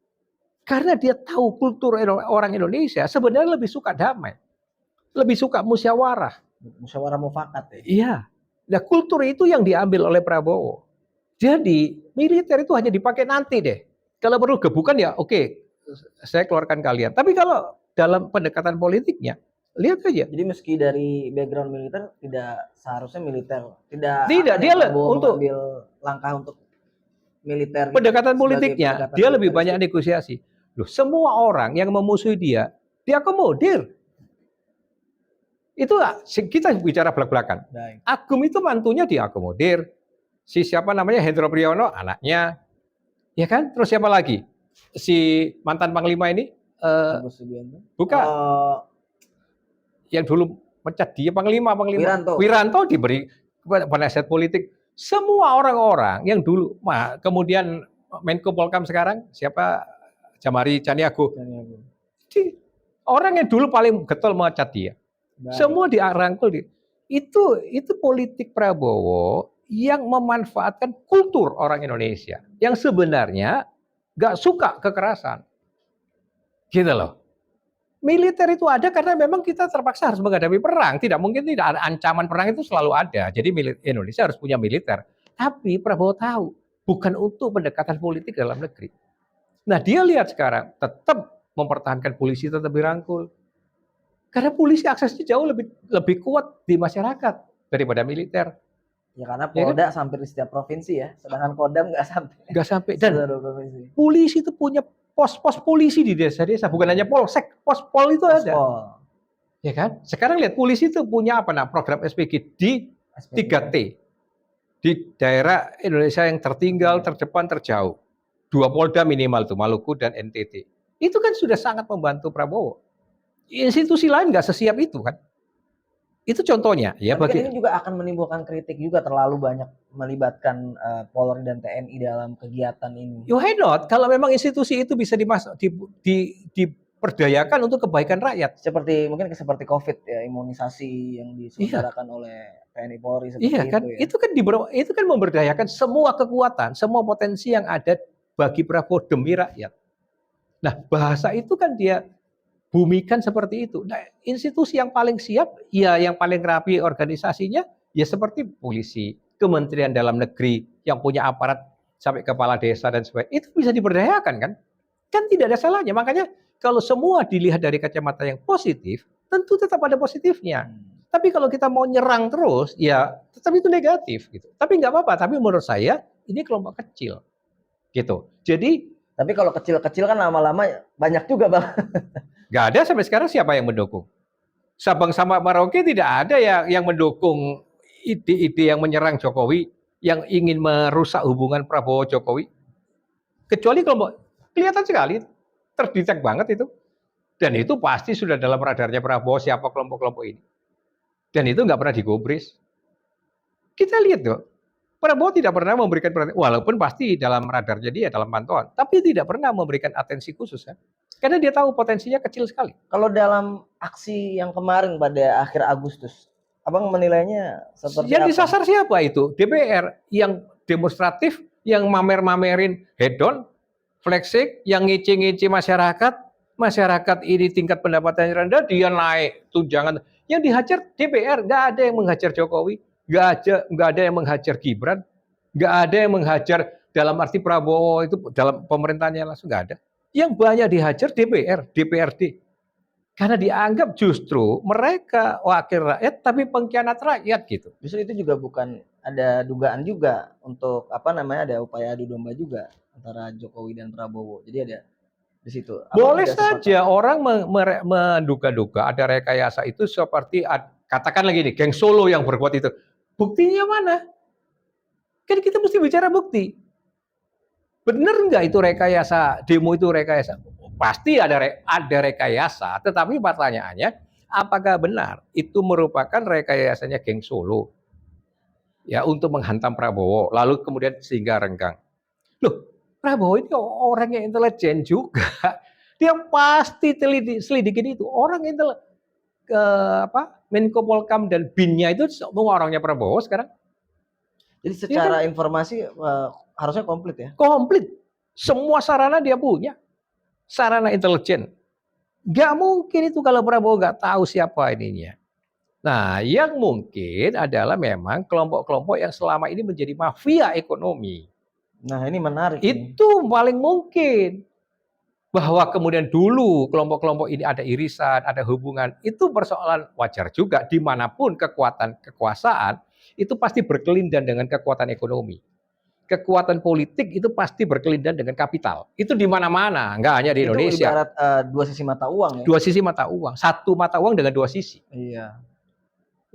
Karena dia tahu kultur orang Indonesia sebenarnya lebih suka damai. Lebih suka musyawarah. Musyawarah mufakat ya. Iya. Nah, kultur itu yang diambil oleh Prabowo. Jadi militer itu hanya dipakai nanti deh. Kalau perlu gebukan ya oke, saya keluarkan kalian. Tapi kalau dalam pendekatan politiknya, lihat aja. Jadi meski dari background militer tidak seharusnya militer tidak dia untuk mengambil langkah untuk militer. Pendekatan politiknya dia lebih banyak negosiasi. Loh, semua orang yang memusuhi dia diakomodir. Itu kita bicara belak-belakan. Agung itu mantunya diakomodir. Si siapa namanya Hendro Priyono anaknya, ya kan? Terus siapa lagi? Si mantan Panglima ini? Bukan. Yang dulu mencat dia Panglima. Wiranto diberi penasihat politik. Semua orang-orang yang dulu, kemudian Menko Polkam sekarang siapa? Jamari Caniago. Orang yang dulu paling getol mencat dia. Semua dirangkul. Itu politik Prabowo yang memanfaatkan kultur orang Indonesia yang sebenarnya nggak suka kekerasan, gitu loh. Militer itu ada karena memang kita terpaksa harus menghadapi perang. Tidak mungkin tidak ada ancaman perang, itu selalu ada. Jadi Indonesia harus punya militer. Tapi Prabowo tahu bukan untuk pendekatan politik dalam negeri. Nah dia lihat sekarang tetap mempertahankan polisi tetap dirangkul. Karena polisi aksesnya jauh lebih kuat di masyarakat daripada militer. Ya karena Polda sampai di setiap provinsi ya, sedangkan Kodam nggak sampai. Nggak sampai. Dan polisi itu punya pos-pos polisi di desa-desa, bukan hanya polsek, pos-pol itu ada. Ya kan? Sekarang lihat polisi itu punya program SPG di 3T. Di daerah Indonesia yang tertinggal, terdepan, terjauh. 2 Polda minimal tuh, Maluku dan NTT. Itu kan sudah sangat membantu Prabowo. Institusi lain nggak sesiap itu kan. Itu contohnya ya. Ini juga akan menimbulkan kritik juga terlalu banyak melibatkan Polri dan TNI dalam kegiatan ini. Why not? Kalau memang institusi itu bisa diperdayakan untuk kebaikan rakyat. Mungkin seperti COVID ya, imunisasi yang diselenggarakan oleh TNI Polri seperti kan? itu ya. Itu kan memberdayakan semua kekuatan, semua potensi yang ada bagi Prabowo demi rakyat. Nah, bahasa itu kan dia bumikan seperti itu. Nah, institusi yang paling siap, ya yang paling rapi organisasinya, ya seperti polisi, Kementerian Dalam Negeri, yang punya aparat sampai kepala desa dan sebagainya, itu bisa diberdayakan kan? Kan tidak ada salahnya. Makanya kalau semua dilihat dari kacamata yang positif, tentu tetap ada positifnya. Tapi kalau kita mau nyerang terus, ya tetap itu negatif gitu. Tapi nggak apa-apa. Tapi menurut saya ini kelompok kecil, gitu. Jadi, tapi kalau kecil-kecil kan lama-lama banyak juga bang. Nggak ada sampai sekarang siapa yang mendukung. Sabang sama Merauke tidak ada yang mendukung ide-ide yang menyerang Jokowi, yang ingin merusak hubungan Prabowo Jokowi. Kecuali kelompok, kelihatan sekali, terdetek banget itu. Dan itu pasti sudah dalam radarnya Prabowo siapa kelompok-kelompok ini. Dan itu nggak pernah digubris. Kita lihat tuh, Prabowo tidak pernah memberikan perhatian, walaupun pasti dalam radarnya dia, dalam pantauan, tapi tidak pernah memberikan atensi khusus ya. Karena dia tahu potensinya kecil sekali. Kalau dalam aksi yang kemarin pada akhir Agustus, Abang menilainya seperti Yang apa? disasar siapa itu? DPR yang demonstratif, yang mamer-mamerin hedon, flexing, yang ngece-ngece masyarakat. Masyarakat ini tingkat pendapatannya rendah, dia naik tunjangan. Yang dihajar DPR, nggak ada yang menghajar Jokowi, nggak ada yang menghajar Gibran, nggak ada yang menghajar dalam arti Prabowo itu dalam pemerintahannya langsung nggak ada. Yang banyak dihajar DPR, DPRD. Karena dianggap justru mereka wakil rakyat tapi pengkhianat rakyat gitu. Justru itu juga bukan ada dugaan juga untuk apa namanya ada upaya adu domba juga antara Jokowi dan Prabowo. Jadi ada di situ. Abang Boleh tidak sepakat. saja orang menduga-duga ada rekayasa itu seperti katakanlah gini, geng Solo yang berbuat itu. Buktinya mana? Kan kita mesti bicara bukti. Benar nggak itu rekayasa, demo itu rekayasa? Pasti ada rekayasa, tetapi pertanyaannya, apakah benar itu merupakan rekayasanya geng Solo ya untuk menghantam Prabowo, lalu kemudian sehingga renggang. Loh, Prabowo ini orang yang intelijen juga. Dia pasti selidikin itu. Orang ke Menko Polkam dan BIN-nya itu semua orangnya Prabowo sekarang. Jadi Ya secara kan? informasi harusnya komplit ya. Komplit. Semua sarana dia punya. Sarana intelijen. Nggak mungkin itu kalau Prabowo nggak tahu siapa ininya. Nah, yang mungkin adalah memang kelompok-kelompok yang selama ini menjadi mafia ekonomi. Nah, ini menarik nih. Itu paling mungkin. Bahwa kemudian dulu kelompok-kelompok ini ada irisan, ada hubungan, itu persoalan wajar juga dimanapun kekuatan kekuasaan itu pasti berkelindan dengan kekuatan ekonomi. Kekuatan politik itu pasti berkelindan dengan kapital. Itu di mana-mana, nggak hanya di Itu Indonesia. ibarat dua sisi mata uang ya. Dua sisi mata uang, satu mata uang dengan dua sisi. Iya.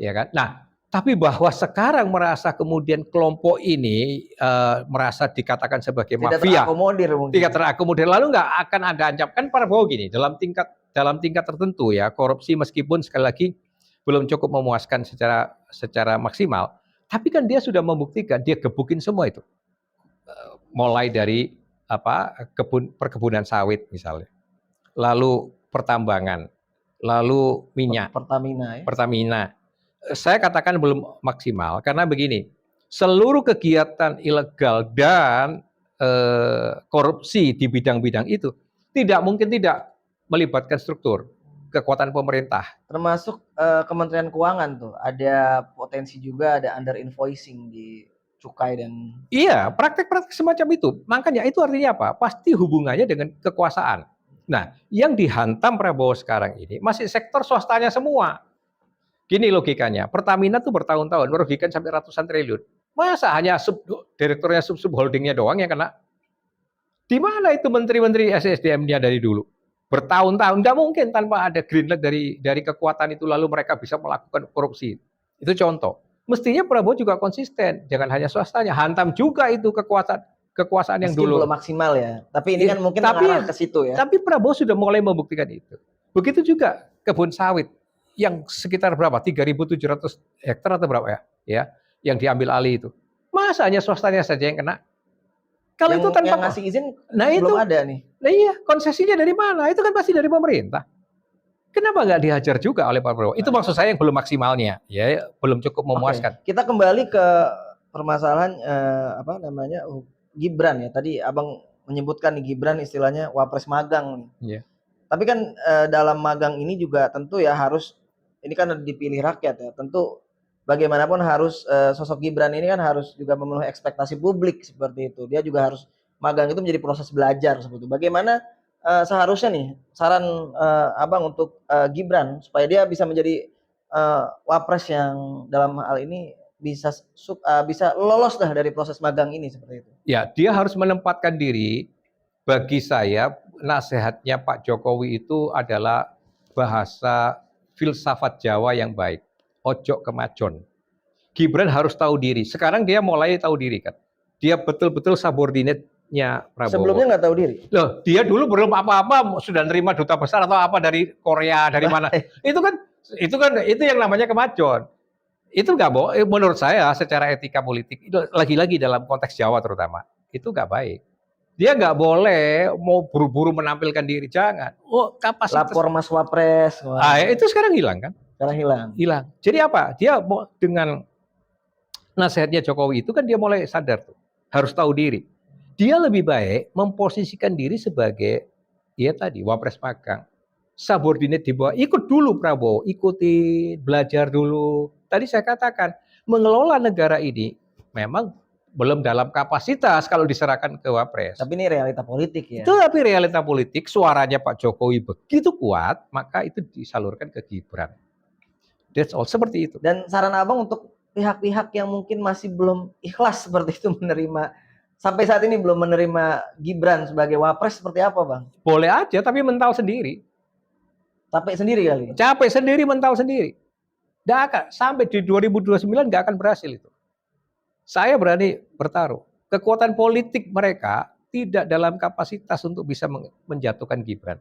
Ya kan? Nah, tapi bahwa sekarang merasa kemudian kelompok ini merasa dikatakan sebagai Tidak mafia, terakomodir mungkin. tidak terakomodir, lalu nggak akan ada ancaman. Prabowo gini, dalam tingkat tertentu ya, korupsi meskipun sekali lagi belum cukup memuaskan secara maksimal, tapi kan dia sudah membuktikan dia gebukin semua itu, mulai dari perkebunan sawit misalnya, lalu pertambangan, lalu minyak, Pertamina ya. Pertamina. Saya katakan belum maksimal karena begini, seluruh kegiatan ilegal dan korupsi di bidang-bidang itu tidak mungkin tidak melibatkan struktur kekuatan pemerintah. Termasuk Kementerian Keuangan tuh ada potensi juga ada under invoicing di cukai dan Iya, praktek-praktek semacam itu. Makanya itu artinya apa? Pasti hubungannya dengan kekuasaan. Nah, yang dihantam Prabowo sekarang ini masih sektor swastanya semua. Gini logikanya, Pertamina tuh bertahun-tahun merugikan sampai ratusan triliun. Masa hanya direkturnya sub holdingnya doang yang kena? Di mana itu menteri-menteri SSDM-nya dari dulu? Bertahun-tahun, nggak mungkin tanpa ada green light dari kekuatan itu lalu mereka bisa melakukan korupsi. Itu contoh. Mestinya Prabowo juga konsisten, jangan hanya swastanya, hantam juga itu kekuasaan yang meski dulu. belum maksimal ya. Tapi ini kan mungkin Tapi mengarah ke situ ya. tapi Prabowo sudah mulai membuktikan itu. Begitu juga kebun sawit yang sekitar berapa? 3.700 hektar atau berapa ya? Ya, yang diambil alih itu. Masa hanya swastanya saja yang kena? Kalau itu tanpa yang ngasih izin nah itu, belum ada nih. nah iya, konsesinya dari mana? Itu kan pasti dari pemerintah. Kenapa nggak dihajar juga oleh Pak Prabowo? Itu maksud saya yang belum maksimalnya, ya belum cukup memuaskan. Oke, kita kembali ke permasalahan Gibran ya. Tadi Abang menyebutkan nih Gibran istilahnya wapres magang nih. Iya. Tapi kan dalam magang ini juga tentu ya harus ini kan dipilih rakyat ya. Tentu bagaimanapun harus sosok Gibran ini kan harus juga memenuhi ekspektasi publik seperti itu. Dia juga harus magang itu menjadi proses belajar seperti itu. Bagaimana seharusnya nih saran Abang untuk Gibran supaya dia bisa menjadi wapres yang dalam hal ini bisa lolos dah dari proses magang ini seperti itu. Ya, dia harus menempatkan diri. Bagi saya, nasihatnya Pak Jokowi itu adalah bahasa filsafat Jawa yang baik. Ojo kemajon. Gibran harus tahu diri. Sekarang dia mulai tahu diri kan. Dia betul-betul subordinate-nya Prabowo. Sebelumnya nggak tahu diri. Loh, dia dulu belum apa-apa sudah nerima duta besar atau apa dari Korea, dari mana. Itu yang namanya kemajon. Itu nggak boleh, menurut saya secara etika politik, itu lagi-lagi dalam konteks Jawa terutama, itu nggak baik. Dia nggak boleh mau buru-buru menampilkan diri, jangan. Oh, kapasitas. Lapor Mas Wapres. Itu sekarang hilang kan? Sekarang hilang. Hilang. Jadi apa? Dia dengan nasihatnya Jokowi itu kan dia mulai sadar tuh, harus tahu diri. Dia lebih baik memposisikan diri sebagai ya tadi wapres magang, subordinate di bawah, ikut dulu Prabowo, ikuti, belajar dulu. Tadi saya katakan mengelola negara ini memang belum dalam kapasitas kalau diserahkan ke wapres. Tapi ini realita politik ya. Itu tapi realita politik, suaranya Pak Jokowi begitu kuat, maka itu disalurkan ke Gibran. That's all, seperti itu. Dan saran abang untuk pihak-pihak yang mungkin masih belum ikhlas seperti itu menerima, sampai saat ini belum menerima Gibran sebagai wapres, seperti apa bang? Boleh aja tapi mental sendiri. Capek sendiri kali? Capek sendiri, mental sendiri. Nggak akan, sampai di 2029 nggak akan berhasil itu. Saya berani bertaruh. Kekuatan politik mereka tidak dalam kapasitas untuk bisa menjatuhkan Gibran.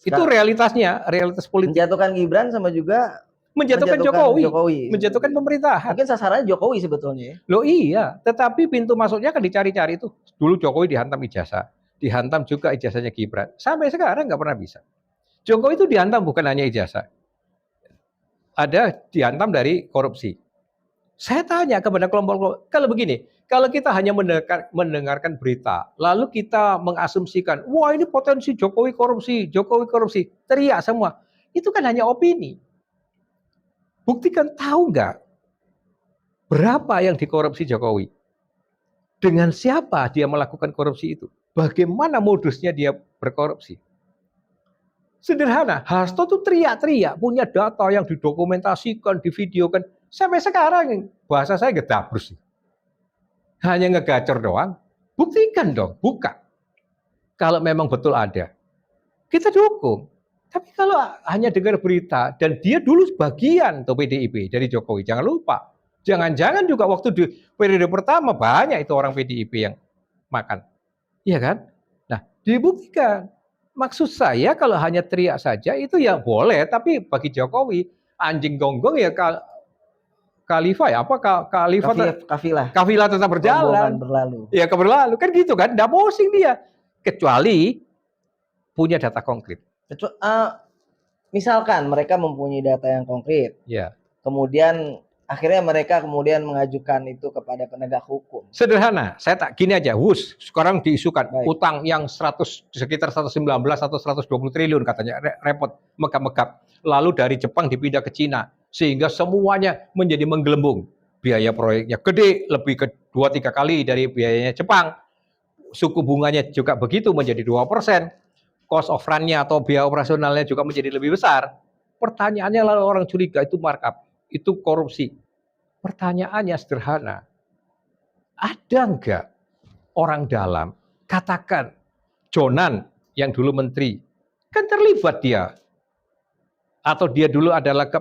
Itu realitasnya, realitas politik. Menjatuhkan Gibran sama juga Menjatuhkan Jokowi. Menjatuhkan pemerintahan. Mungkin sasarannya Jokowi sebetulnya. Loh iya, tetapi pintu masuknya kan dicari-cari itu. Dulu Jokowi dihantam ijazah, dihantam juga ijazahnya Gibran. Sampai sekarang nggak pernah bisa. Jokowi itu dihantam bukan hanya ijazah. Ada dihantam dari korupsi. Saya tanya kepada kelompok-kelompok, kalau begini, kalau kita hanya mendengarkan berita, lalu kita mengasumsikan, wah ini potensi Jokowi korupsi, teriak semua. Itu kan hanya opini. Buktikan, tahu nggak berapa yang dikorupsi Jokowi? Dengan siapa dia melakukan korupsi itu? Bagaimana modusnya dia berkorupsi? Sederhana, Hasto tuh teriak-teriak, punya data yang didokumentasikan, divideokan. Sampai sekarang bahasa saya gedabrus. Hanya ngegacor doang. Buktikan dong, buka. Kalau memang betul ada. Kita dukung. Tapi kalau hanya dengar berita, dan dia dulu bagian tuh PDIP dari Jokowi, jangan lupa. Jangan-jangan juga waktu di periode pertama banyak itu orang PDIP yang makan. Iya kan? Nah, dibuktikan. Maksud saya kalau hanya teriak saja itu ya boleh, tapi bagi Jokowi anjing gonggong ya Khalifah ya apa kafilah tetap berjalan. Berlalu. Ya berlalu kan gitu kan, enggak pusing dia. Kecuali punya data konkret. Misalkan mereka mempunyai data yang konkret. Ya. Kemudian akhirnya mereka mengajukan itu kepada penegak hukum. Sederhana, saya tak gini aja, sekarang diisukan utang yang sekitar 119 atau 120 triliun katanya, repot, megap-megap. Lalu dari Jepang dipindah ke Cina, sehingga semuanya menjadi menggelembung. Biaya proyeknya gede, lebih ke 2-3 kali dari biayanya Jepang. Suku bunganya juga begitu, menjadi 2%. Cost of run-nya atau biaya operasionalnya juga menjadi lebih besar. Pertanyaannya lalu orang curiga itu markup, itu korupsi. Pertanyaannya sederhana, ada enggak orang dalam, katakan Jonan yang dulu menteri, kan terlibat dia, atau dia dulu adalah ke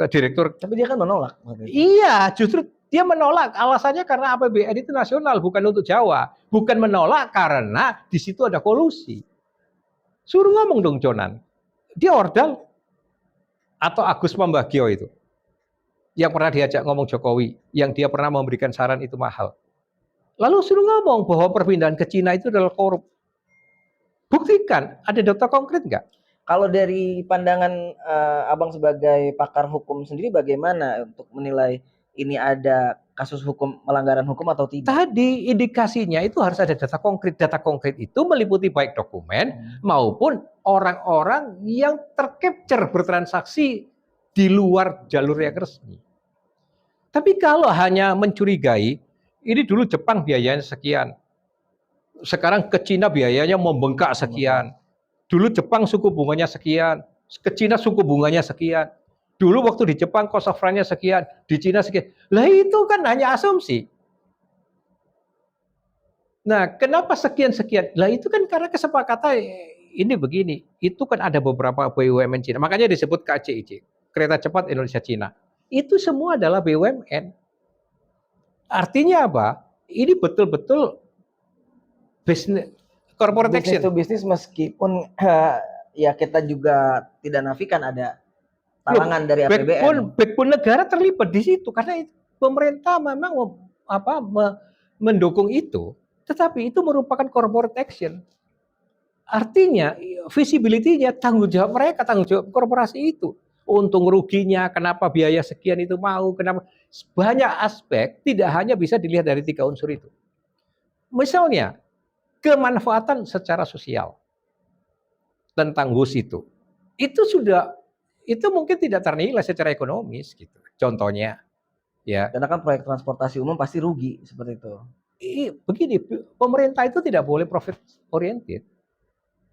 direktur. Tapi dia kan menolak. Iya, justru dia menolak, alasannya karena APBN itu nasional, bukan untuk Jawa. Bukan menolak karena di situ ada kolusi. Suruh ngomong dong Jonan, dia ordal atau Agus Pambagio itu, yang pernah diajak ngomong Jokowi, yang dia pernah memberikan saran itu mahal. Lalu suruh ngomong bahwa perpindahan ke Cina itu adalah korup. Buktikan, ada data konkret nggak? Kalau dari pandangan abang sebagai pakar hukum sendiri, bagaimana untuk menilai ini ada kasus hukum, melanggaran hukum atau tidak? Tadi indikasinya itu harus ada data konkret. Data konkret itu meliputi baik dokumen maupun orang-orang yang tercapture bertransaksi di luar jalur yang resmi. Tapi kalau hanya mencurigai, ini dulu Jepang biayanya sekian, sekarang ke Cina biayanya membengkak sekian. Dulu Jepang suku bunganya sekian, ke Cina suku bunganya sekian. Dulu waktu di Jepang cost of run-nya sekian, di Cina sekian. Lah itu kan hanya asumsi. Nah, kenapa sekian-sekian? Lah itu kan karena kesepakatan ini begini. Itu kan ada beberapa BUMN Cina. Makanya disebut KCIC, Kereta Cepat Indonesia Cina. Itu semua adalah BUMN. Artinya apa? Ini betul-betul bisnis corporate action. Bisnis to bisnis, meskipun ya kita juga tidak nafikan ada talangan dari APBN. Backbone negara terlibat di situ karena pemerintah memang mendukung itu, tetapi itu merupakan corporate action. Artinya visibility-nya, tanggung jawab mereka, tanggung jawab korporasi itu. Untung ruginya, kenapa biaya sekian itu mau, kenapa. Banyak aspek tidak hanya bisa dilihat dari 3 unsur itu. Misalnya, kemanfaatan secara sosial tentang WUS itu. Itu mungkin tidak ternilai secara ekonomis gitu. Contohnya, ya. Karena kan proyek transportasi umum pasti rugi seperti itu. Begini, pemerintah itu tidak boleh profit oriented.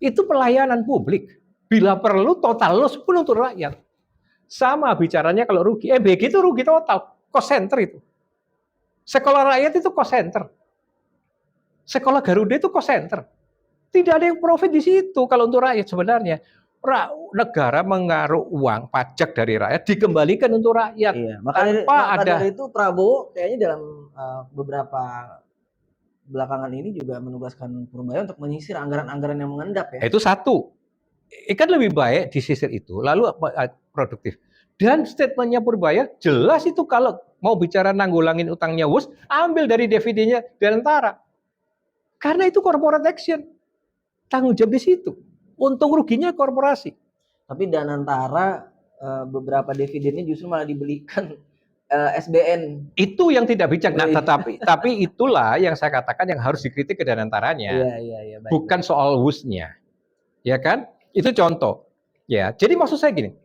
Itu pelayanan publik. Bila perlu total loss pun untuk rakyat. Sama bicaranya kalau rugi. BG itu rugi total. Cost center itu. Sekolah rakyat itu cost center. Sekolah Garuda itu cost center. Tidak ada yang profit di situ kalau untuk rakyat sebenarnya. Negara mengaruh uang pajak dari rakyat dikembalikan untuk rakyat. Iya, maka dari itu Prabowo kayaknya dalam beberapa belakangan ini juga menugaskan Purbaya untuk menyisir anggaran-anggaran yang mengendap ya. Itu satu. Kan lebih baik disisir itu, lalu produktif. Dan statementnya Purbaya jelas itu kalau mau bicara nanggulangin utangnya WUS, ambil dari dividennya Danantara. Karena itu corporate action. Tanggung jawab di situ. Untung ruginya korporasi. Tapi Danantara beberapa dividennya justru malah dibelikan SBN. Itu yang tidak bijak. Nah, tapi itulah yang saya katakan yang harus dikritik ke Danantaranya. Iya, baik, bukan soal WUS-nya. Ya kan? Itu contoh. Ya, jadi maksud saya gini.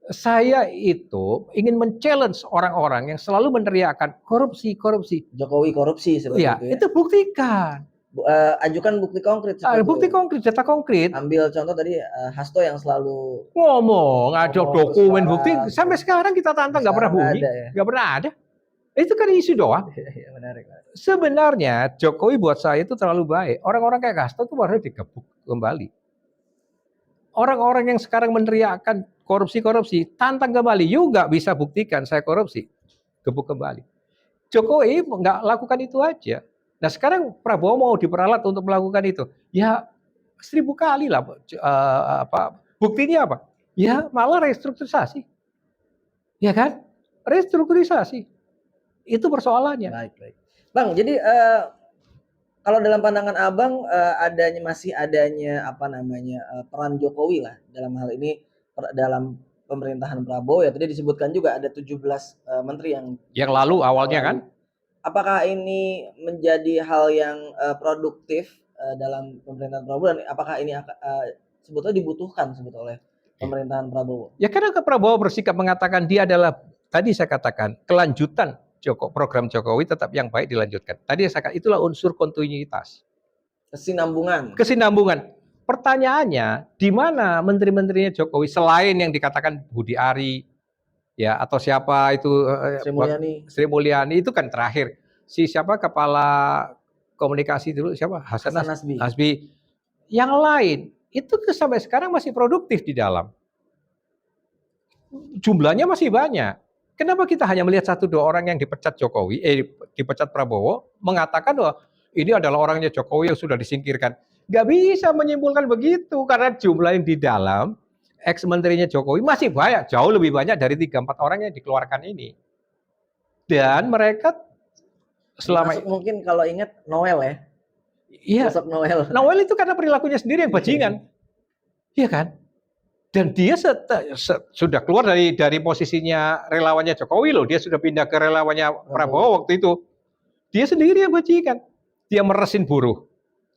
Saya itu ingin men-challenge orang-orang yang selalu meneriakkan korupsi. Jokowi korupsi seperti itu ya. Itu buktikan. Ajukan bukti konkret. Bukti konkret, data konkret. Ambil contoh tadi Hasto yang selalu ngomong ada dokumen bukti. Sampai sekarang kita tantang nggak pernah bunyi, nggak pernah ada. Itu kan isu doang. Menarik. Sebenarnya Jokowi buat saya itu terlalu baik. Orang-orang kayak Hasto itu harus digebuk kembali. Orang-orang yang sekarang meneriakkan korupsi, tantang kembali. You nggak bisa buktikan saya korupsi, gebuk kembali. Jokowi nggak lakukan itu aja. Nah sekarang Prabowo mau diperalat untuk melakukan itu. Ya 1000 kali lah. Buktinya apa? Ya malah restrukturisasi. Ya kan? Restrukturisasi. Itu persoalannya. Baik. Bang, jadi kalau dalam pandangan Abang masih adanya peran Jokowi lah dalam hal ini dalam pemerintahan Prabowo ya, tadi disebutkan juga ada 17 menteri yang lalu awalnya kan. Apakah ini menjadi hal yang produktif dalam pemerintahan Prabowo dan apakah ini sebetulnya dibutuhkan oleh pemerintahan Prabowo? Ya karena Prabowo bersikap mengatakan dia adalah, tadi saya katakan, kelanjutan program Jokowi tetap yang baik dilanjutkan. Tadi saya katakan itulah unsur kontinuitas. Kesinambungan. Pertanyaannya, di mana menteri-menterinya Jokowi selain yang dikatakan Budi Ari, ya atau siapa itu Sri Mulyani itu kan terakhir. Siapa kepala komunikasi dulu siapa? Hasan Nasbi. Yang lain itu sampai sekarang masih produktif di dalam. Jumlahnya masih banyak. Kenapa kita hanya melihat 1-2 orang yang dipecat Jokowi, dipecat Prabowo, mengatakan bahwa ini adalah orangnya Jokowi yang sudah disingkirkan. Nggak bisa menyimpulkan begitu, karena jumlah yang di dalam ex-menterinya Jokowi masih banyak, jauh lebih banyak dari 3-4 orang yang dikeluarkan ini. Dan mereka selama mungkin kalau ingat Noel ya. Iya. Noel itu karena perilakunya sendiri yang bajingan. Iya kan? Dan dia sudah keluar dari posisinya relawannya Jokowi loh. Dia sudah pindah ke relawannya Prabowo waktu itu. Dia sendiri yang bajingan. Dia meresin buruh.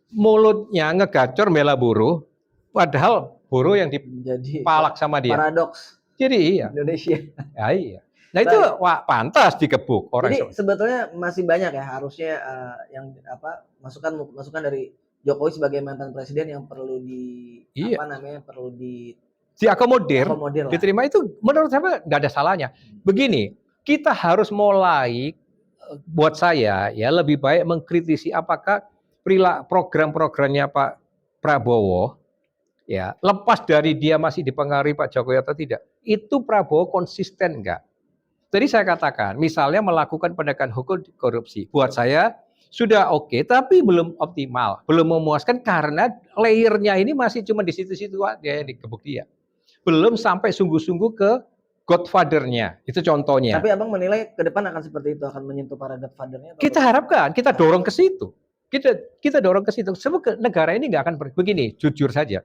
Mulutnya ngegacor bela buruh. Padahal buruh yang dipalak sama dia. Paradoks. Jadi iya. Indonesia. Ya, iya. Nah itu pantas digebuk orang. Jadi sebetulnya masih banyak ya harusnya yang masukan dari Jokowi sebagai mantan presiden yang perlu diakomodir, diterima. Itu menurut saya nggak ada salahnya. Begini, kita harus mulai, buat saya ya lebih baik mengkritisi apakah program-programnya Pak Prabowo ya lepas dari dia masih dipengaruhi Pak Jokowi atau tidak, itu Prabowo konsisten enggak? Tadi saya katakan, misalnya melakukan penegakan hukum korupsi, buat saya sudah oke, tapi belum optimal, belum memuaskan karena layernya ini masih cuma di situ-situ aja yang digebuk dia. Belum sampai sungguh-sungguh ke godfather-nya, itu contohnya. Tapi Abang menilai ke depan akan seperti itu, akan menyentuh para godfather-nya? Kita harapkan, kita dorong ke situ. kita dorong ke situ. Sebab negara ini nggak akan begini, jujur saja.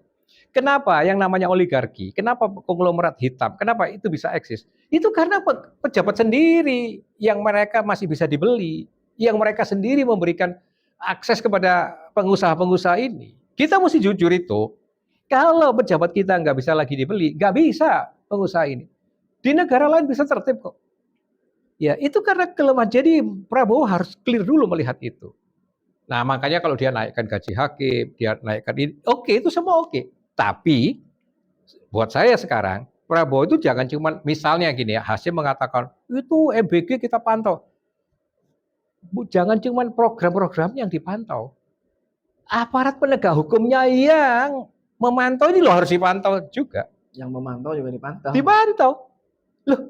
Kenapa yang namanya oligarki? Kenapa konglomerat hitam? Kenapa itu bisa eksis? Itu karena pejabat sendiri yang mereka masih bisa dibeli, yang mereka sendiri memberikan akses kepada pengusaha-pengusaha ini. Kita mesti jujur itu. Kalau pejabat kita nggak bisa lagi dibeli, nggak bisa pengusaha ini. Di negara lain bisa tertib kok. Ya itu karena kelemahan. Jadi Prabowo harus clear dulu melihat itu. Nah makanya kalau dia naikkan gaji hakim, dia naikkan ini, oke itu semua oke. Tapi buat saya sekarang Prabowo itu jangan cuma misalnya gini ya, Hasim mengatakan itu MBG kita pantau. Jangan cuma program-program yang dipantau. Aparat penegak hukumnya yang memantau ini loh harus dipantau juga. Yang memantau juga dipantau. Dipantau. Loh,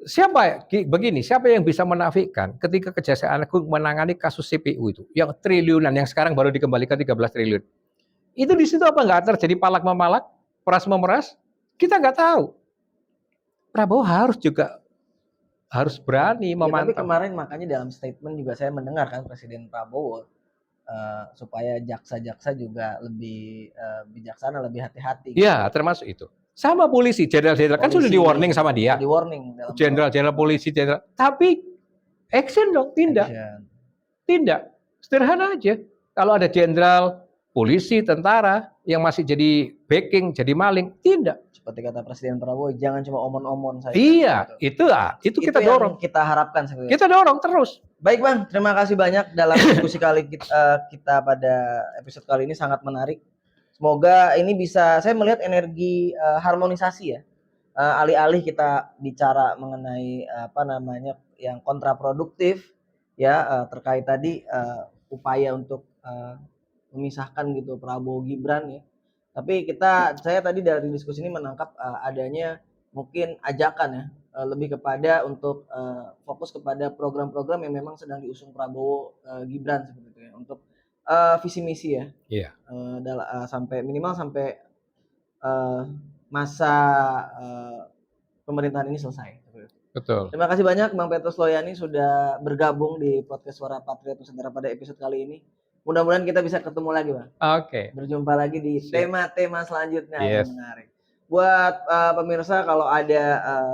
siapa ya? Begini, siapa yang bisa menafikan ketika Kejaksaan Agung menangani kasus CPU itu, yang triliunan, yang sekarang baru dikembalikan 13 triliun. Itu di situ apa nggak terjadi palak memalak, peras memeras? Kita nggak tahu. Prabowo harus berani Ya, tapi memantau. kemarin makanya dalam statement juga saya mendengar kan Presiden Prabowo supaya jaksa-jaksa juga lebih bijaksana, lebih hati-hati. Ya, termasuk itu. Sama polisi, jenderal-jenderal kan sudah di warning sama dia. Di warning dalam Jenderal-jenderal polisi, jenderal. Tapi action dong, tindak. action. Tindak. Sederhana aja. Kalau ada jenderal, polisi, tentara yang masih jadi backing, jadi maling, tindak. Seperti kata Presiden Prabowo, jangan cuma omon-omon saja. Iya, itu kita dorong. Yang kita harapkan sebetulnya. Kita dorong terus. Baik Bang, terima kasih banyak dalam diskusi kita pada episode kali ini sangat menarik. Semoga ini bisa, saya melihat energi harmonisasi ya. Alih-alih kita bicara mengenai yang kontraproduktif ya terkait tadi upaya untuk memisahkan gitu Prabowo Gibran ya. Tapi saya tadi dari diskusi ini menangkap adanya mungkin ajakan ya lebih kepada untuk fokus kepada program-program yang memang sedang diusung Prabowo Gibran seperti itu ya untuk visi misi ya. Iya. Sampai minimal sampai masa pemerintahan ini selesai. Betul. Terima kasih banyak Bang Petrus Loyani sudah bergabung di podcast Suara Patriot Nusantara pada episode kali ini. Mudah-mudahan kita bisa ketemu lagi Bang. Oke. Berjumpa lagi di tema-tema selanjutnya yang menarik. Buat pemirsa kalau ada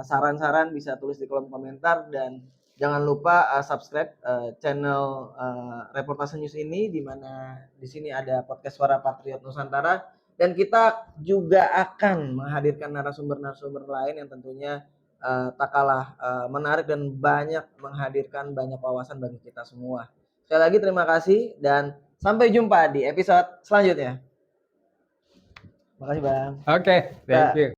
saran-saran bisa tulis di kolom komentar dan jangan lupa subscribe channel Reportase News ini di mana di sini ada podcast Suara Patriot Nusantara dan kita juga akan menghadirkan narasumber-narasumber lain yang tentunya tak kalah menarik dan menghadirkan banyak wawasan bagi kita semua. Sekali lagi terima kasih dan sampai jumpa di episode selanjutnya. Terima kasih Bang. Oke, thank you.